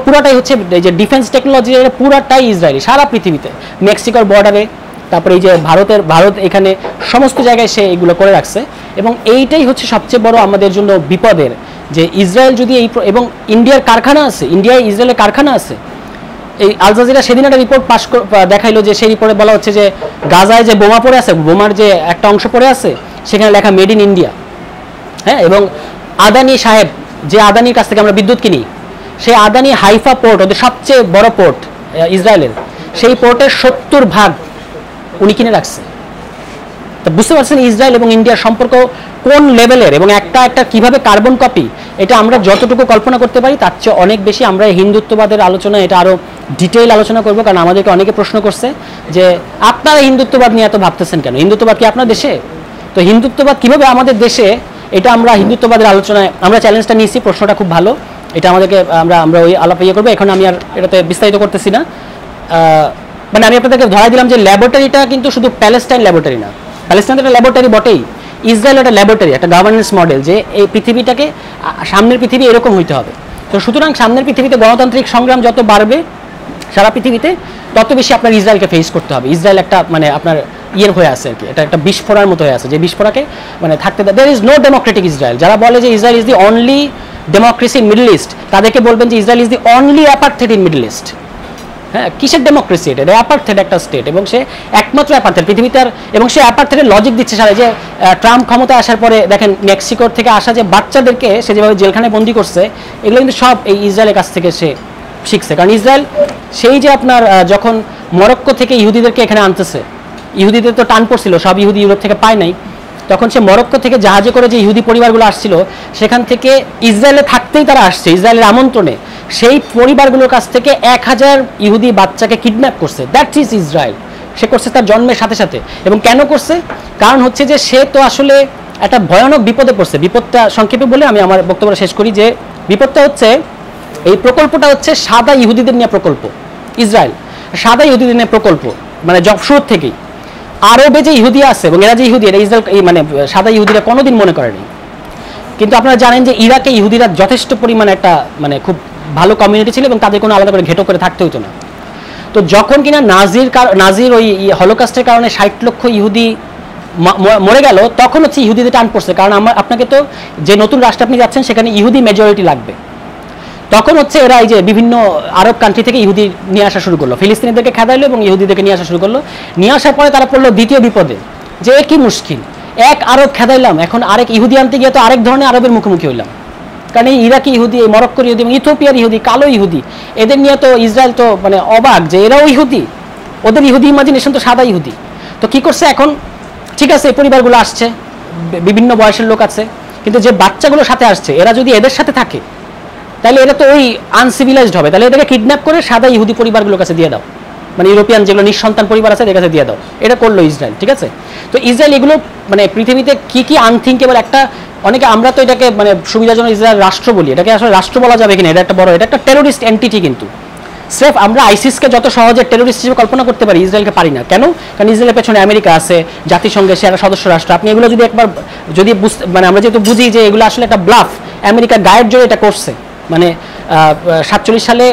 পুরাটাই হচ্ছে যে ডিফেন্স টেকনোলজি, পুরাটাই ইসরায়েলি সারা পৃথিবীতে। মেক্সিকোর বর্ডারে, তারপরে এই যে ভারত এখানে সমস্ত জায়গায় সে এগুলো করে রাখছে, এবং এইটাই হচ্ছে সবচেয়ে বড় আমাদের জন্য বিপদের, যে ইসরায়েল যদি এবং ইন্ডিয়ার কারখানা আছে, ইন্ডিয়ায় ইসরায়েলের কারখানা আছে। এই আল জাজিরা সেদিন একটা রিপোর্ট দেখাইলো, যে সেই রিপোর্টে বলা হচ্ছে যে গাজায় যে বোমা পড়ে আছে, বোমার যে একটা অংশ পড়ে আছে সেখানে লেখা মেড ইন ইন্ডিয়া। হ্যাঁ, এবং আদানি সাহেব, যে আদানির কাছ থেকে আমরা বিদ্যুৎ কিনি, সেই আদানি হাইফা পোর্ট, ওদের সবচেয়ে বড় পোর্ট ইসরায়েলের, সেই পোর্টের 70% উনি কিনে রাখছে। তো বুঝতে পারছেন ইসরায়েল এবং ইন্ডিয়ার সম্পর্ক কোন লেভেলের, এবং একটা কিভাবে কার্বন কপি। এটা আমরা যতটুকু কল্পনা করতে পারি তার চেয়ে অনেক বেশি। আমরা হিন্দুত্ববাদের আলোচনা এটা আরও ডিটেইল আলোচনা করব, কারণ আমাদেরকে অনেকে প্রশ্ন করছে যে আপনারা হিন্দুত্ববাদ নিয়ে এত ভাবতেছেন কেন, হিন্দুত্ববাদ কি আপনার দেশে? তো হিন্দুত্ববাদ কিভাবে আমাদের দেশে, এটা আমরা হিন্দুত্ববাদের আলোচনায় আমরা চ্যালেঞ্জটা নিয়েছি। প্রশ্নটা খুব ভালো, এটা আমাদেরকে আমরা ওই আলাপ করবো। এখন আমি আর এটাতে বিস্তারিত করতেছি না। মানে আমি আপনাদেরকে ধরাই দিলাম যে ল্যাবরেটরিটা কিন্তু শুধু প্যালেস্টাইন ল্যাবরেটরি না, প্যালেস্টাইন একটা ল্যাবরেটরি বটেই, ইসরায়েল একটা ল্যাবরেটরি, একটা গভর্নেন্স মডেল, যে এই পৃথিবীটাকে সামনের পৃথিবী এরকম হইতে হবে। তো সুতরাং সামনের পৃথিবীতে গণতান্ত্রিক সংগ্রাম যত বাড়বে সারা পৃথিবীতে, তত বেশি আপনার ইসরায়েলকে ফেস করতে হবে। ইসরায়েল একটা মানে আপনার ইয়ের হয়ে আছে আর কি, এটা একটা বিস্ফোরণের মতো হয়ে আছে, যে বিস্ফোরণকে মানে থাকতে there is no democratic Israel. যারা বলে যে Israel is the only democracy in Middle East, তাদেরকে বলবেন যে Israel is the only apartheid in Middle East. হ্যাঁ, কিসের ডেমোক্রেসি? এটা অ্যাপার্থেড একটা স্টেট, এবং সে একমাত্র অ্যাপার্থেড পৃথিবীতে। এবং সে অ্যাপার্থেডের লজিক দিচ্ছে সারা, যে ট্রাম্প ক্ষমতায় আসার পরে দেখেন মেক্সিকোর থেকে আসা যে বাচ্চাদেরকে সে যেভাবে জেলখানায় বন্দি করছে, এগুলো কিন্তু সব এই ইসরায়েলের কাছ থেকে সে শিখছে। কারণ ইসরায়েল সেই যে আপনার যখন মরক্কো থেকে ইহুদিদেরকে এখানে আনতেছে, ইহুদিদের তো টান পড়ছিল, সব ইহুদি ইউরোপ থেকে পায় নাই, তখন সে মরক্কো থেকে জাহাজে করে যে ইহুদি পরিবারগুলো আসছিল, সেখান থেকে ইসরায়েলে থাকতেই তারা আসছে ইসরায়েলের আমন্ত্রণে, সেই পরিবারগুলোর কাছ থেকে 1000 ইহুদি বাচ্চাকে কিডন্যাপ করছে। That is Israel. সে করছে তার জন্মের সাথে সাথে। এবং কেন করছে? কারণ হচ্ছে যে সে তো আসলে একটা ভয়ানক বিপদে পড়ছে। বিপদটা সংক্ষেপে বলে আমি আমার বক্তব্য শেষ করি, যে বিপদটা হচ্ছে, এই প্রকল্পটা হচ্ছে সাদা ইহুদিদের নিয়ে প্রকল্প। ইসরায়েল সাদা ইহুদিদের নিয়ে প্রকল্প, মানে শুরুর থেকেই। আরবে যে ইহুদি আছে এবং এরা যে ইহুদি, এরা ইসরায়েল মানে সাদা ইহুদিরা কোনোদিন মনে করেনি। কিন্তু আপনারা জানেন যে ইরাকে ইহুদিরা যথেষ্ট পরিমাণে একটা মানে খুব ভালো কমিউনিটি ছিল, এবং তাদের কোনো আলাদা করে ঘেটো করে থাকতে হতো না। তো যখন কিনা নাজির ওই হলোকাস্টের কারণে 60 লক্ষ ইহুদি মরে গেল, তখন হচ্ছে ইহুদিদের টান পড়ছে। কারণ আপনাকে তো যে নতুন রাষ্ট্র আপনি যাচ্ছেন সেখানে ইহুদি মেজরিটি লাগবে। তখন হচ্ছে এরা এই যে বিভিন্ন আরব কান্ট্রি থেকে ইহুদি নিয়ে আসা শুরু করলো, ফিলিস্তিনিদেরকে খেদাইলো এবং ইহুদিদেরকে নিয়ে আসা শুরু করলো। নিয়ে আসার পরে তারা পড়লো দ্বিতীয় বিপদে, যে কি মুশকিল, এক আরব খেদাইলাম, এখন আরেক ইহুদি আনতে গিয়ে তো আরেক ধরনের আরবের মুখোমুখি হইলাম। কারণ এই ইরাকি ইহুদি, এই মরক্কোর ইহুদি এবং ইথিওপিয়ার ইহুদি, কালো ইহুদি, এদের নিয়ে তো ইসরায়েল তো মানে অবাক যে এরাও ইহুদি, ওদের ইহুদি ইমাজিনেশন তো সাদা ইহুদি। তো কি করছে এখন? ঠিক আছে, এই পরিবারগুলো আসছে, বিভিন্ন বয়সের লোক আছে, কিন্তু যে বাচ্চাগুলোর সাথে আসছে এরা যদি এদের সাথে থাকে, তাহলে এরা তো ওই আনসিভিলাইজড হবে। তাহলে এদেরকে কিডন্যাপ করে সাদা ইহুদি পরিবারগুলোর কাছে দিয়ে দাও, মানে ইউরোপিয়ান যেগুলো নিঃসন্তান পরিবার আছে এদের কাছে দিয়ে দাও। এটা করলো ইসরায়েল। ঠিক আছে, তো ইসরায়েল এগুলো মানে পৃথিবীতে কি কি আনথিঙ্কেবল একটা, অনেকে আমরা তো এটাকে মানে সুবিধাজনক ইসরায়েল রাষ্ট্র বলি, এটাকে আসলে রাষ্ট্র বলা যাবে কিনা, এটা একটা বড়, এটা একটা টেরোরিস্ট এন্টিটি। কিন্তু স্রেফ আমরা আইসিসকে যত সহজে টেরোরিস্ট হিসেবে কল্পনা করতে পারি, ইসরায়েলকে পারি না। কেন? কারণ ইসরায়েলের পেছনে আমেরিকা আছে, জাতিসংঘের সে একটা সদস্য রাষ্ট্র। আপনি এগুলো যদি একবার যদি মানে আমরা যেহেতু বুঝি যে এগুলো আসলে একটা ব্লাফ, আমেরিকা গায়ের জোরে এটা করছে। মানে 47 সালে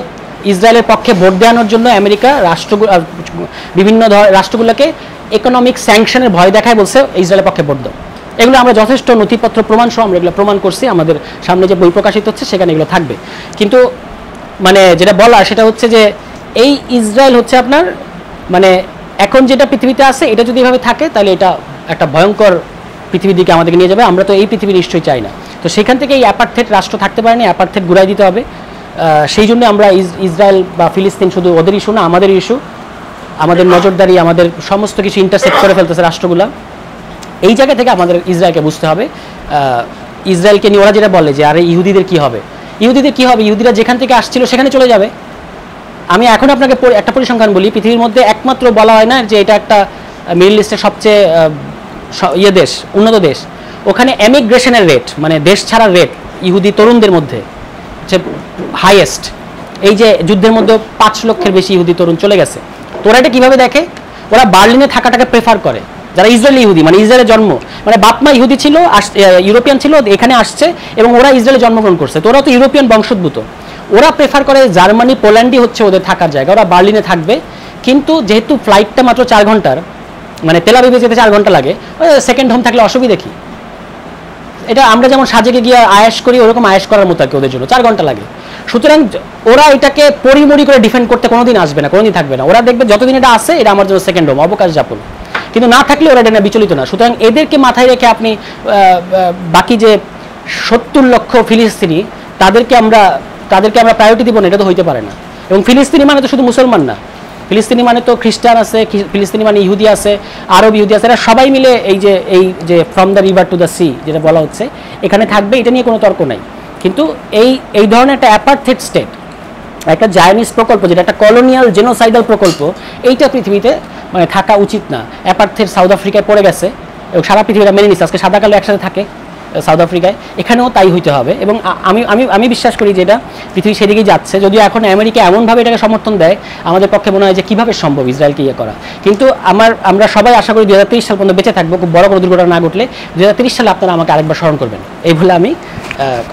ইসরায়েলের পক্ষে ভোট দেওয়ানোর জন্য আমেরিকা বিভিন্ন রাষ্ট্রগুলোকে ইকোনমিক স্যাংশনের ভয় দেখায়, বলছে ইসরায়েলের পক্ষে ভোট দাও। এগুলো আমরা যথেষ্ট নথিপত্র প্রমাণ সহ আমরা এগুলো প্রমাণ করছি, আমাদের সামনে যে বই প্রকাশিত হচ্ছে সেখানে এগুলো থাকবে। কিন্তু মানে যেটা বলার সেটা হচ্ছে যে এই ইসরায়েল হচ্ছে আপনার মানে এখন যেটা পৃথিবীতে আছে, এটা যদি এভাবে থাকে তাহলে এটা একটা ভয়ঙ্কর পৃথিবীর দিকে আমাদেরকে নিয়ে যাবে। আমরা তো এই পৃথিবী নিশ্চয়ই চাই না। তো সেখান থেকে এই অ্যাপার্থেড রাষ্ট্র থাকতে পারেনি, অ্যাপার্থেড ঘুরাই দিতে হবে। সেই জন্য আমরা ইসরায়েল বা ফিলিস্তিন শুধু ওদের ইস্যু না, আমাদের ইস্যু, আমাদের নজরদারি, আমাদের সমস্ত কিছু ইন্টারসেক্ট করে ফেলতেছে রাষ্ট্রগুলো। এই জায়গা থেকে আমাদের ইসরায়েলকে বুঝতে হবে। ইসরায়েলকে নিয়ে ওরা যেটা বলে যে আরে ইহুদিদের কি হবে, ইহুদিদের কি হবে, ইহুদিরা যেখান থেকে আসছিল সেখানে চলে যাবে। আমি এখন আপনাকে একটা পরিসংখ্যান বলি, পৃথিবীর মধ্যে একমাত্র বলা হয় না যে এটা একটা মিডল ইস্টের সবচেয়ে দেশ, উন্নত দেশ, ওখানে এমিগ্রেশনের রেট মানে দেশ ছাড়ার রেট ইহুদি তরুণদের মধ্যে হচ্ছে হাইয়েস্ট। এই যে যুদ্ধের মধ্যে 5 লক্ষের বেশি ইহুদি তরুণ চলে গেছে। তো ওরা এটা কীভাবে দেখে? ওরা বার্লিনে থাকাটাকে প্রেফার করে, যারা ইসরায়েলি ইহুদি, মানে ইসরায়েলের জন্ম, মানে বাপমা ইহুদি ছিল, ইউরোপিয়ান ছিল, এখানে আসছে এবং ওরা ইসরায়েলে জন্মগ্রহণ করছে। তো ওরা তো ইউরোপিয়ান বংশোদ্ভূত, ওরা প্রেফার করে জার্মানি, পোল্যান্ডই হচ্ছে ওদের থাকার জায়গা, ওরা বার্লিনে থাকবে। কিন্তু যেহেতু ফ্লাইটটা মাত্র 4 ঘন্টার, মানে তেল আবিবে যেতে 4 ঘন্টা লাগে, সেকেন্ড হোম থাকলে অসুবিধা কি? এটা আমরা যেমন সাজেকে গিয়ে আয়েশ করি ওরকম আয়েশ করার মতো আর কি, ওদের জন্য 4 ঘন্টা লাগে। সুতরাং ওরা এটাকে পরিমরি করে ডিফেন্ড করতে কোনোদিন আসবে না, কোনোদিন থাকবে না। ওরা দেখবে যতদিন এটা আছে এটা আমার জন্য সেকেন্ড হোম, অবকাশ যাপন। কিন্তু না থাকলে ওরা এটা বিচলিত না। সুতরাং এদেরকে মাথায় রেখে আপনি বাকি যে 70 লক্ষ ফিলিস্তিনি তাদেরকে আমরা প্রায়োরিটি দিব না, এটা তো হইতে পারে না। এবং ফিলিস্তিনি মানে তো শুধু মুসলমান না, ফিলিস্তিনি মানে তো খ্রিস্টান আছে, ফিলিস্তিনি মানে ইহুদি আছে, আরব ইহুদি আছে, এরা সবাই মিলে এই যে from the river to the sea যেটা বলা হচ্ছে এখানে থাকবে, এটা নিয়ে কোনো তর্ক নাই। কিন্তু এই ধরনের একটা অ্যাপার্থেড স্টেট, একটা জায়নিস প্রকল্প যেটা একটা কলোনিয়াল জেনোসাইডাল প্রকল্প, এইটা পৃথিবীতে মানে থাকা উচিত না। অ্যাপার্থেড সাউথ আফ্রিকায় পড়ে গেছে এবং সারা পৃথিবীটা মেনে নিচ্ছে, আজকে সাদা কালো একসাথে থাকে সাউথ আফ্রিকায়, এখানেও তাই হইতে হবে। এবং আমি বিশ্বাস করি যে এটা পৃথিবী সেদিকেই যাচ্ছে, যদিও এখন আমেরিকা এমনভাবে এটাকে সমর্থন দেয় আমাদের পক্ষে মনে হয় যে কীভাবে সম্ভব ইসরায়েলকে ইয়ে করা। কিন্তু আমরা সবাই আশা করি 2030 সাল পর্যন্ত বেঁচে থাকবো, খুব বড় কোনো দুর্ঘটনা না ঘটলে 2030 সালে আপনারা আমাকে আরেকবার স্মরণ করবেন, এই বলে আমি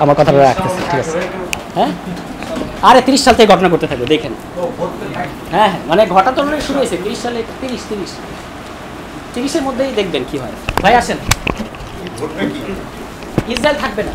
আমার কথাটা রাখতেছি। ঠিক আছে? হ্যাঁ, আরে 30 সাল থেকে ঘটনা করতে থাকবে, দেখেন। হ্যাঁ, মানে ঘটা তো অলরেডি শুরু হয়েছে 30 সালে, 30-30-30-এর মধ্যেই দেখবেন কি হয়। ভাই আসেন, ইসরায়েল থাকবে না।